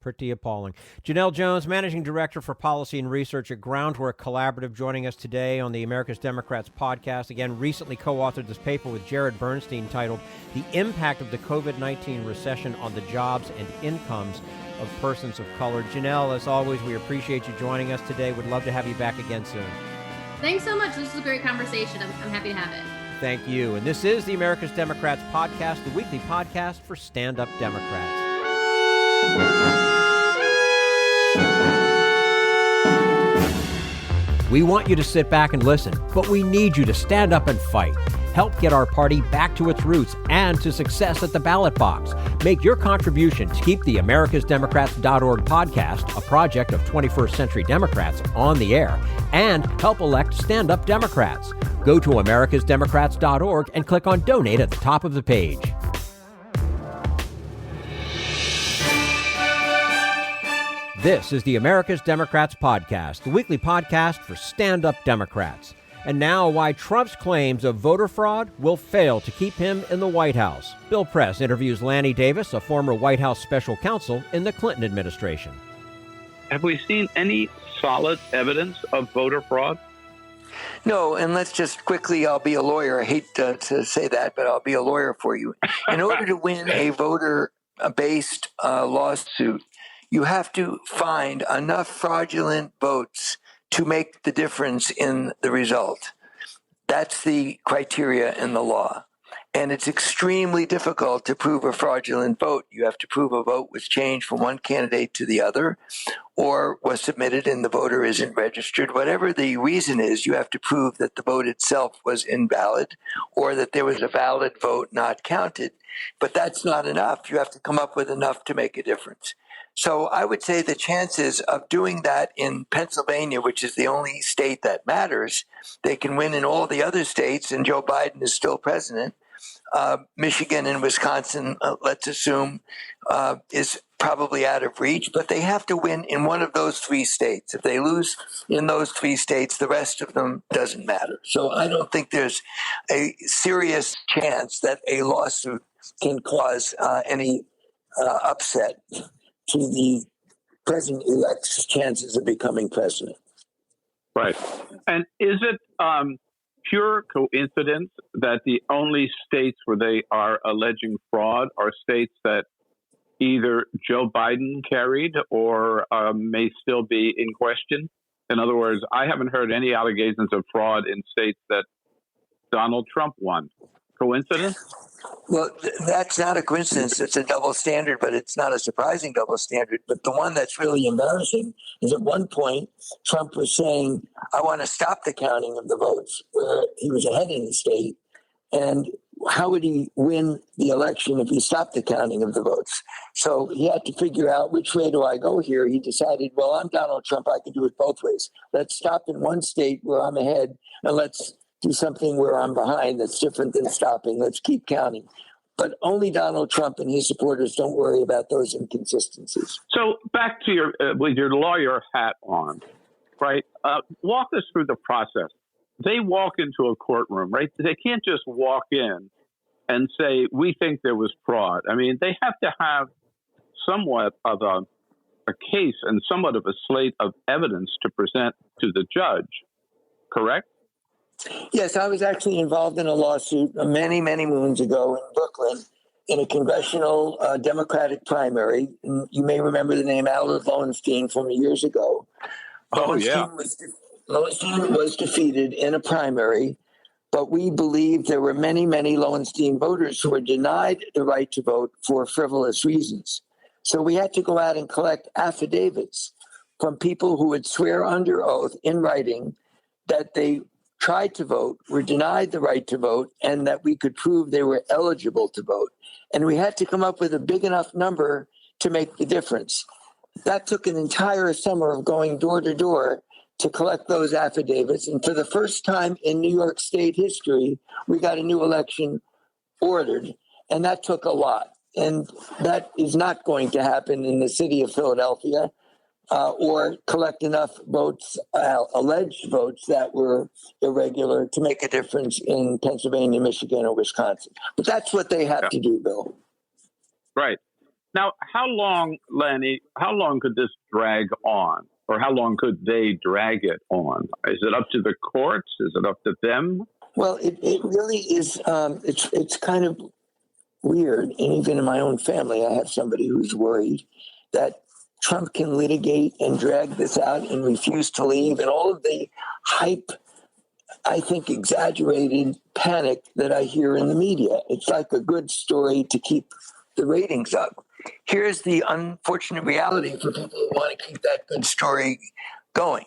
Pretty appalling. Janelle Jones, Managing Director for Policy and Research at Groundwork Collaborative, joining us today on the America's Democrats podcast. Again, recently co-authored this paper with Jared Bernstein titled The Impact of the COVID-19 Recession on the Jobs and Incomes of Persons of Color. Janelle, as always, we appreciate you joining us today. Would love to have you back again soon. Thanks so much. This was a great conversation. I'm happy to have it. Thank you. And this is the America's Democrats podcast, the weekly podcast for stand-up Democrats. We want you to sit back and listen, but we need you to stand up and fight. Help get our party back to its roots and to success at the ballot box. Make your contribution to keep the AmericasDemocrats.org podcast, a project of 21st Century Democrats, on the air, and help elect stand-up Democrats. Go to AmericasDemocrats.org and click on Donate at the top of the page. This is the America's Democrats podcast, the weekly podcast for stand-up Democrats. And now, why Trump's claims of voter fraud will fail to keep him in the White House. Bill Press interviews Lanny Davis, a former White House special counsel in the Clinton administration. Have we seen any solid evidence of voter fraud? No, and let's just quickly, I'll be a lawyer. I hate to say that, but I'll be a lawyer for you. In order to win a voter-based lawsuit, you have to find enough fraudulent votes to make the difference in the result. That's the criteria in the law. And it's extremely difficult to prove a fraudulent vote. You have to prove a vote was changed from one candidate to the other, or was submitted and the voter isn't registered. Whatever the reason is, you have to prove that the vote itself was invalid, or that there was a valid vote not counted. But that's not enough. You have to come up with enough to make a difference. So I would say the chances of doing that in Pennsylvania, which is the only state that matters, they can win in all the other states, and Joe Biden is still president. Michigan and Wisconsin, let's assume, is probably out of reach, but they have to win in one of those three states. If they lose in those three states, the rest of them doesn't matter. So I don't think there's a serious chance that a lawsuit can cause any upset to the president-elect's chances of becoming president. Right. And is it pure coincidence that the only states where they are alleging fraud are states that either Joe Biden carried or may still be in question? In other words, I haven't heard any allegations of fraud in states that Donald Trump won. Coincidence? Well, that's not a coincidence. It's a double standard, but it's not a surprising double standard. But the one that's really embarrassing is at one point, Trump was saying, I want to stop the counting of the votes, where he was ahead in the state. And how would he win the election if he stopped the counting of the votes? So he had to figure out, which way do I go here? He decided, well, I'm Donald Trump. I can do it both ways. Let's stop in one state where I'm ahead, and let's do something where I'm behind that's different than stopping. Let's keep counting. But only Donald Trump and his supporters don't worry about those inconsistencies. So back to your with your lawyer hat on, right? Walk us through the process. They walk into a courtroom, right? They can't just walk in and say, we think there was fraud. I mean, they have to have somewhat of a case and somewhat of a slate of evidence to present to the judge, correct? Yes, I was actually involved in a lawsuit many, many moons ago in Brooklyn in a congressional Democratic primary. And you may remember the name Allard Lowenstein from years ago. Lowenstein was defeated in a primary, but we believe there were many, many Lowenstein voters who were denied the right to vote for frivolous reasons. So we had to go out and collect affidavits from people who would swear under oath in writing that they tried to vote, were denied the right to vote, and that we could prove they were eligible to vote. And we had to come up with a big enough number to make the difference. That took an entire summer of going door to door to collect those affidavits. And for the first time in New York State history, we got a new election ordered. And that took a lot. And that is not going to happen in the city of Philadelphia. Or collect enough votes, alleged votes that were irregular to make a difference in Pennsylvania, Michigan, or Wisconsin. But that's what they have to do, Bill. Right. Now, how long, Lanny, how long could this drag on? Or how long could they drag it on? Is it up to the courts? Is it up to them? Well, it really is. It's kind of weird. And even in my own family, I have somebody who's worried that Trump can litigate and drag this out and refuse to leave, and all of the hype, I think, exaggerated panic that I hear in the media. It's like a good story to keep the ratings up. Here's the unfortunate reality for people who want to keep that good story going.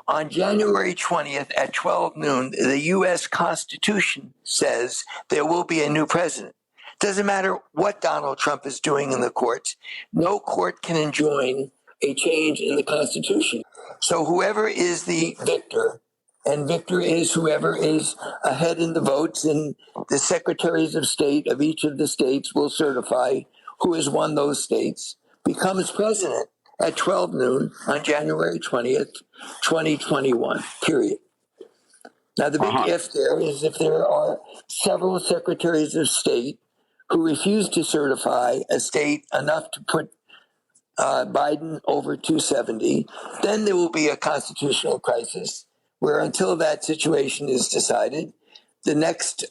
On January 20th at 12 noon, the U.S. Constitution says there will be a new president. Doesn't matter what Donald Trump is doing in the courts. No court can enjoin a change in the Constitution. So whoever is the victor, and victor is whoever is ahead in the votes, and the secretaries of state of each of the states will certify who has won those states, becomes president at 12 noon on January 20th, 2021, period. Now, the big if there is if there are several secretaries of state who refused to certify a state enough to put Biden over 270, then there will be a constitutional crisis where until that situation is decided, the next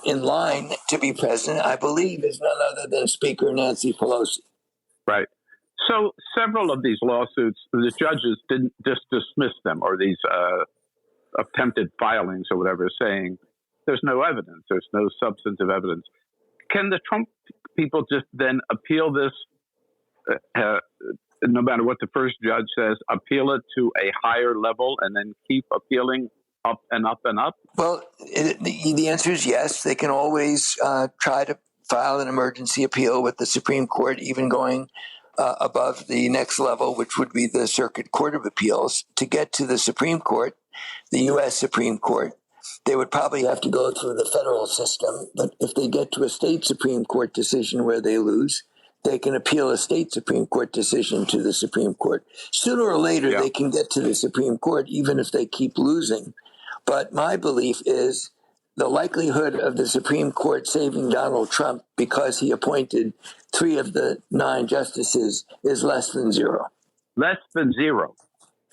in line to be president, I believe, is none other than Speaker Nancy Pelosi. Right. So several of these lawsuits, the judges didn't just dismiss them, or these attempted filings or whatever, saying there's no evidence, there's no substantive evidence. Can the Trump people just then appeal this, no matter what the first judge says, appeal it to a higher level and then keep appealing up and up and up? Well, the answer is yes. They can always try to file an emergency appeal with the Supreme Court, even going above the next level, which would be the Circuit Court of Appeals, to get to the Supreme Court, the U.S. Supreme Court. they would probably have to go through the federal system. But if they get to a state Supreme Court decision where they lose, they can appeal a state Supreme Court decision to the Supreme Court. Sooner or later, they can get to the Supreme Court, even if they keep losing. But my belief is the likelihood of the Supreme Court saving Donald Trump because he appointed 3 of the 9 justices is less than 0. Less than 0.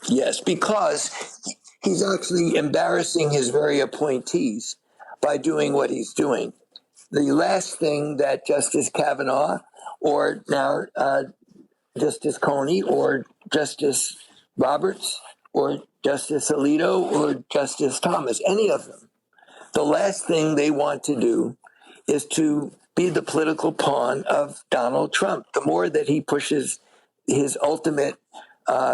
Yes, because he's actually embarrassing his very appointees by doing what he's doing. The last thing that Justice Kavanaugh or now Justice Coney or Justice Roberts or Justice Alito or Justice Thomas, any of them, the last thing they want to do is to be the political pawn of Donald Trump. The more that he pushes his ultimate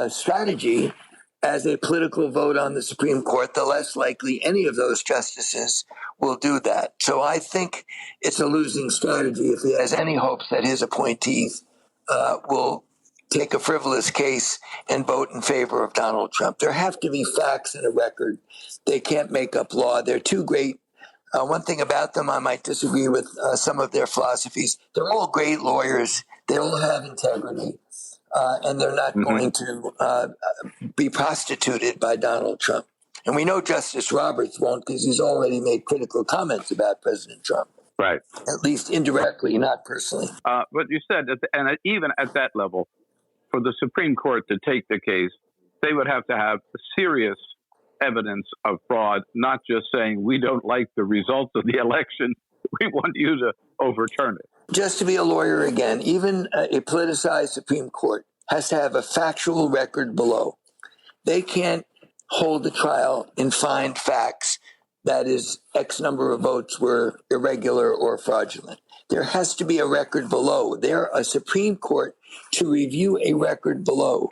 strategy as a political vote on the Supreme Court, the less likely any of those justices will do that. So I think it's a losing strategy if he has any hopes that his appointees will take a frivolous case and vote in favor of Donald Trump. There have to be facts and a record. They can't make up law. They're too great. One thing about them, I might disagree with some of their philosophies. They're all great lawyers. They all have integrity. And they're not going to be prostituted by Donald Trump. And we know Justice Roberts won't because he's already made critical comments about President Trump. Right. At least indirectly, not personally. But you said, and even at that level, for the Supreme Court to take the case, they would have to have serious evidence of fraud, not just saying, we don't like the results of the election, we want you to overturn it. Just to be a lawyer again, even a politicized Supreme Court has to have a factual record below. They can't hold a trial and find facts that is X number of votes were irregular or fraudulent. There has to be a record below. They're a Supreme Court to review a record below.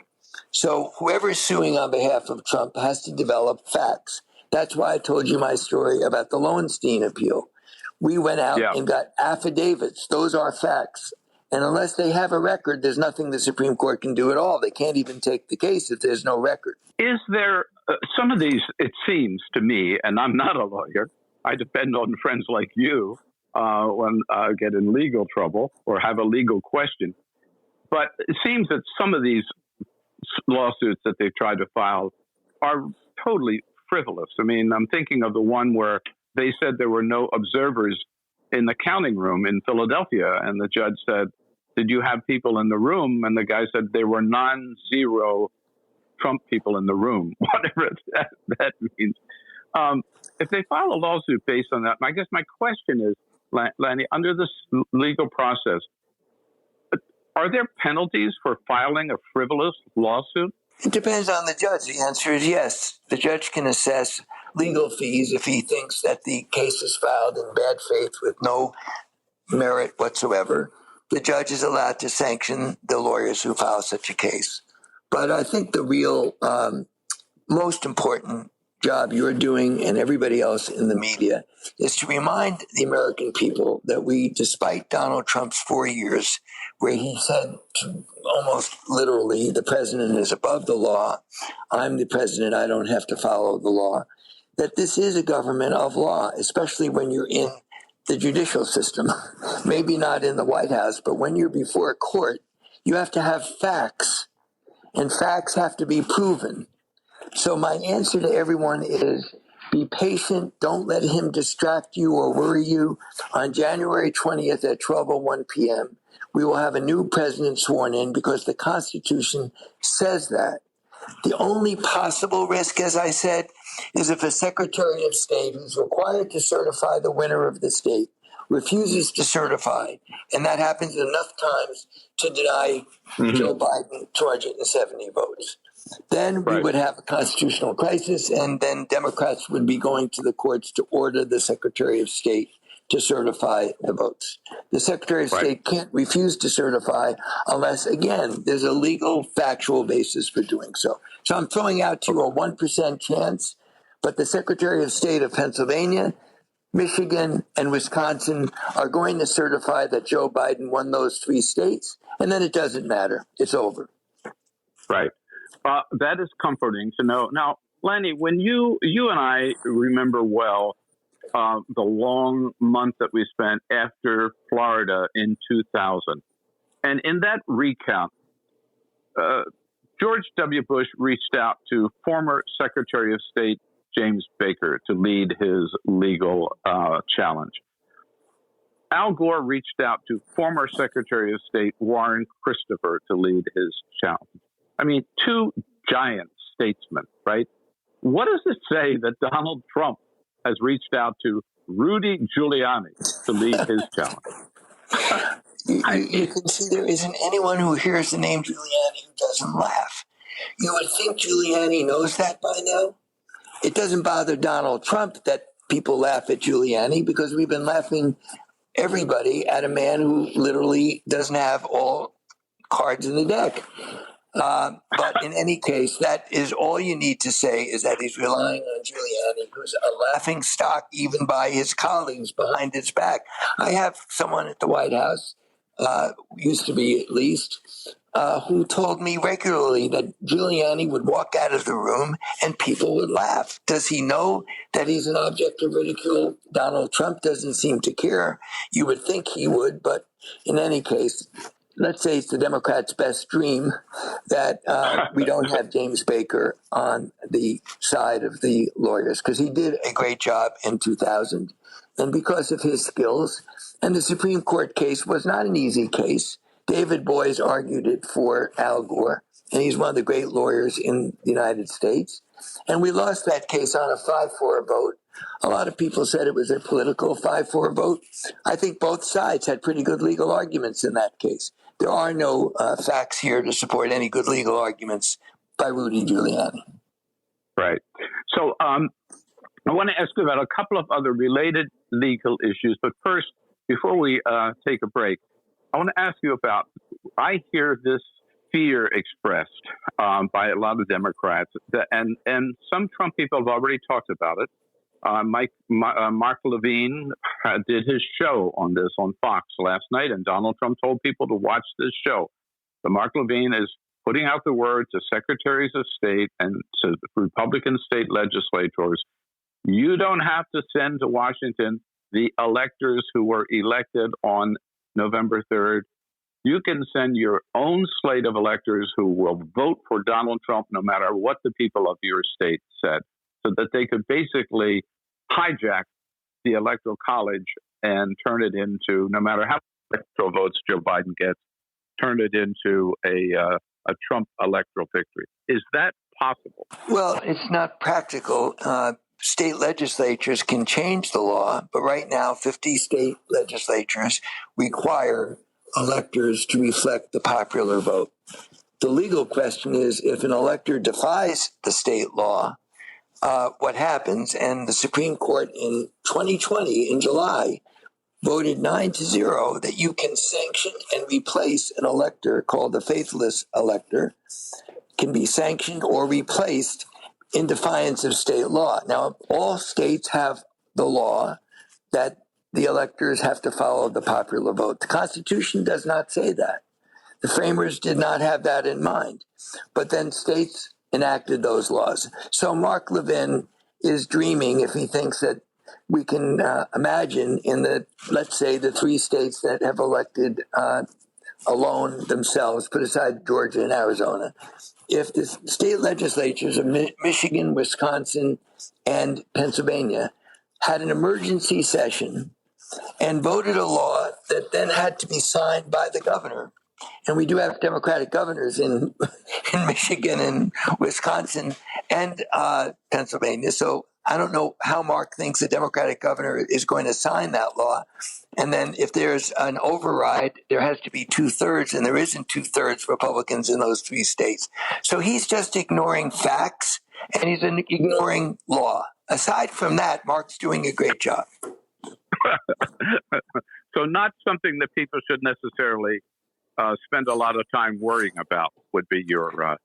So whoever is suing on behalf of Trump has to develop facts. That's why I told you my story about the Lowenstein appeal. We went out and got affidavits. Those are facts. And unless they have a record, there's nothing the Supreme Court can do at all. They can't even take the case if there's no record. Is there some of these, it seems to me, and I'm not a lawyer, I depend on friends like you when I get in legal trouble or have a legal question. But it seems that some of these lawsuits that they've tried to file are totally frivolous. I mean, I'm thinking of the one where they said there were no observers in the counting room in Philadelphia. And the judge said, did you have people in the room? And the guy said there were non-zero Trump people in the room, whatever that means. If they file a lawsuit based on that, I guess my question is, Lanny, under this legal process, are there penalties for filing a frivolous lawsuit? It depends on the judge. The answer is yes. The judge can assess legal fees if he thinks that the case is filed in bad faith with no merit whatsoever. The judge is allowed to sanction the lawyers who file such a case. But I think the real most important job you're doing and everybody else in the media is to remind the American people that we, despite Donald Trump's 4 years, where he said almost literally, the president is above the law, I'm the president, I don't have to follow the law, that this is a government of law, especially when you're in the judicial system. Maybe not in the White House, but when you're before a court, you have to have facts, and facts have to be proven. So my answer to everyone is be patient. Don't let him distract you or worry you. On January 20th at 12:01 p.m., we will have a new president sworn in because the Constitution says that. The only possible risk, as I said, is if a Secretary of State who's required to certify the winner of the state refuses to certify, and that happens enough times to deny Joe Biden 270 votes. Then we would have a constitutional crisis, and then Democrats would be going to the courts to order the Secretary of State to certify the votes. The Secretary of State can't refuse to certify unless, again, there's a legal, factual basis for doing so. So I'm throwing out to you a 1% chance, but the Secretary of State of Pennsylvania, Michigan, and Wisconsin are going to certify that Joe Biden won those 3 states, and then it doesn't matter. It's over. Right. That is comforting to know. Now, Lanny, when you and I remember well the long month that we spent after Florida in 2000. And in that recount, George W. Bush reached out to former Secretary of State James Baker to lead his legal challenge. Al Gore reached out to former Secretary of State Warren Christopher to lead his challenge. I mean, two giant statesmen, right? What does it say that Donald Trump has reached out to Rudy Giuliani to lead his challenge? You can see there isn't anyone who hears the name Giuliani who doesn't laugh. You would think Giuliani knows that by now. It doesn't bother Donald Trump that people laugh at Giuliani because we've been laughing everybody at a man who literally doesn't have all cards in the deck. But in any case, that is all you need to say is that he's relying on Giuliani, who's a laughing stock even by his colleagues behind his back. I have someone at the White House, used to be at least, who told me regularly that Giuliani would walk out of the room and people would laugh. Does he know that he's an object of ridicule? Donald Trump doesn't seem to care. You would think he would, but in any case, let's say it's the Democrats' best dream that we don't have James Baker on the side of the lawyers, because he did a great job in 2000. And because of his skills, and the Supreme Court case was not an easy case. David Boies argued it for Al Gore, and he's one of the great lawyers in the United States. And we lost that case on a 5-4 vote. A lot of people said it was a political 5-4 vote. I think both sides had pretty good legal arguments in that case. There are no facts here to support any good legal arguments by Rudy Giuliani. Right. So I want to ask you about a couple of other related legal issues. But first, before we take a break, I want to ask you about, I hear this fear expressed by a lot of Democrats, and some Trump people have already talked about it. Mark Levine did his show on this on Fox last night, and Donald Trump told people to watch this show. So Mark Levine is putting out the word to secretaries of state and to Republican state legislators, you don't have to send to Washington the electors who were elected on November 3rd. You can send your own slate of electors who will vote for Donald Trump no matter what the people of your state said, so that they could basically hijack the Electoral College and turn it into, no matter how many electoral votes Joe Biden gets, turn it into a Trump electoral victory. Is that possible? Well, it's not practical. State legislatures can change the law, but right now 50 state legislatures require electors to reflect the popular vote. The legal question is, if an elector defies the state law, what happens? And the Supreme Court in 2020, in July, voted 9-0 that you can sanction and replace an elector called a faithless elector, can be sanctioned or replaced in defiance of state law. Now, all states have the law that the electors have to follow the popular vote. The Constitution does not say that. The framers did not have that in mind. But then states enacted those laws. So Mark Levin is dreaming if he thinks that we can imagine in the, let's say, the 3 states that have elected alone themselves, put aside Georgia and Arizona, if the state legislatures of Michigan, Wisconsin, and Pennsylvania had an emergency session and voted a law that then had to be signed by the governor, and we do have Democratic governors in Michigan and Wisconsin and Pennsylvania, so I don't know how Mark thinks the Democratic governor is going to sign that law. And then if there's an override, there has to be 2/3, and there isn't 2/3 Republicans in those 3 states. So he's just ignoring facts, and he's ignoring law. Aside from that, Mark's doing a great job. So not something that people should necessarily spend a lot of time worrying about would be your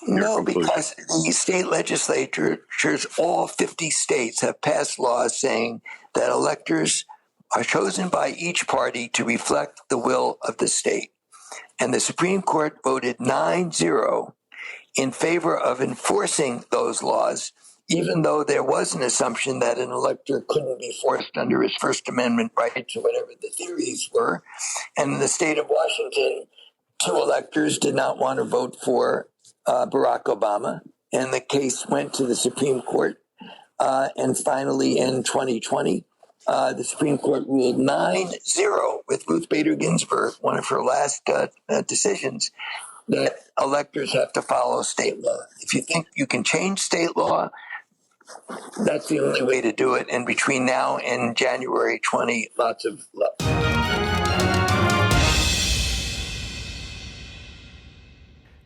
No, conclusion. because the state legislatures, all 50 states, have passed laws saying that electors are chosen by each party to reflect the will of the state. And the Supreme Court voted 9-0 in favor of enforcing those laws even though there was an assumption that an elector couldn't be forced under his First Amendment rights or whatever the theories were. And in the state of Washington, 2 electors did not want to vote for Barack Obama, and the case went to the Supreme Court. And finally, in 2020, the Supreme Court ruled 9-0 with Ruth Bader Ginsburg, one of her last decisions, that electors have to follow state law. If you think you can change state law, that's the only way to do it. And between now and January 20, lots of luck.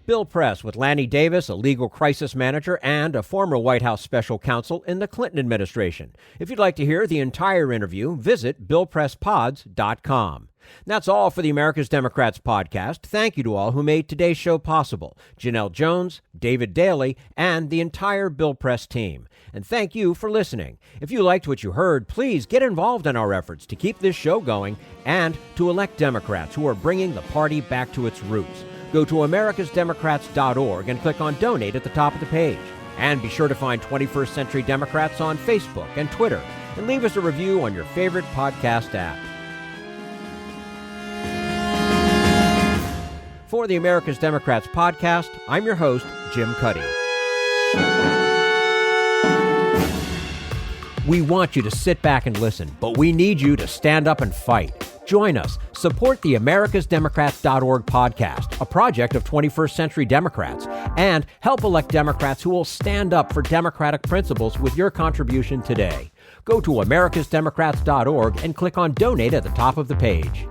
Bill Press with Lanny Davis, a legal crisis manager and a former White House special counsel in the Clinton administration. If you'd like to hear the entire interview, visit BillPressPods.com. That's all for the America's Democrats podcast. Thank you to all who made today's show possible. Janelle Jones, David Daley, and the entire Bill Press team. And thank you for listening. If you liked what you heard, please get involved in our efforts to keep this show going and to elect Democrats who are bringing the party back to its roots. Go to americasdemocrats.org and click on Donate at the top of the page. And be sure to find 21st Century Democrats on Facebook and Twitter, and leave us a review on your favorite podcast app. For the America's Democrats podcast, I'm your host, Jim Cuddy. We want you to sit back and listen, but we need you to stand up and fight. Join us. Support the americasdemocrats.org podcast, a project of 21st Century Democrats, and help elect Democrats who will stand up for democratic principles with your contribution today. Go to americasdemocrats.org and click on Donate at the top of the page.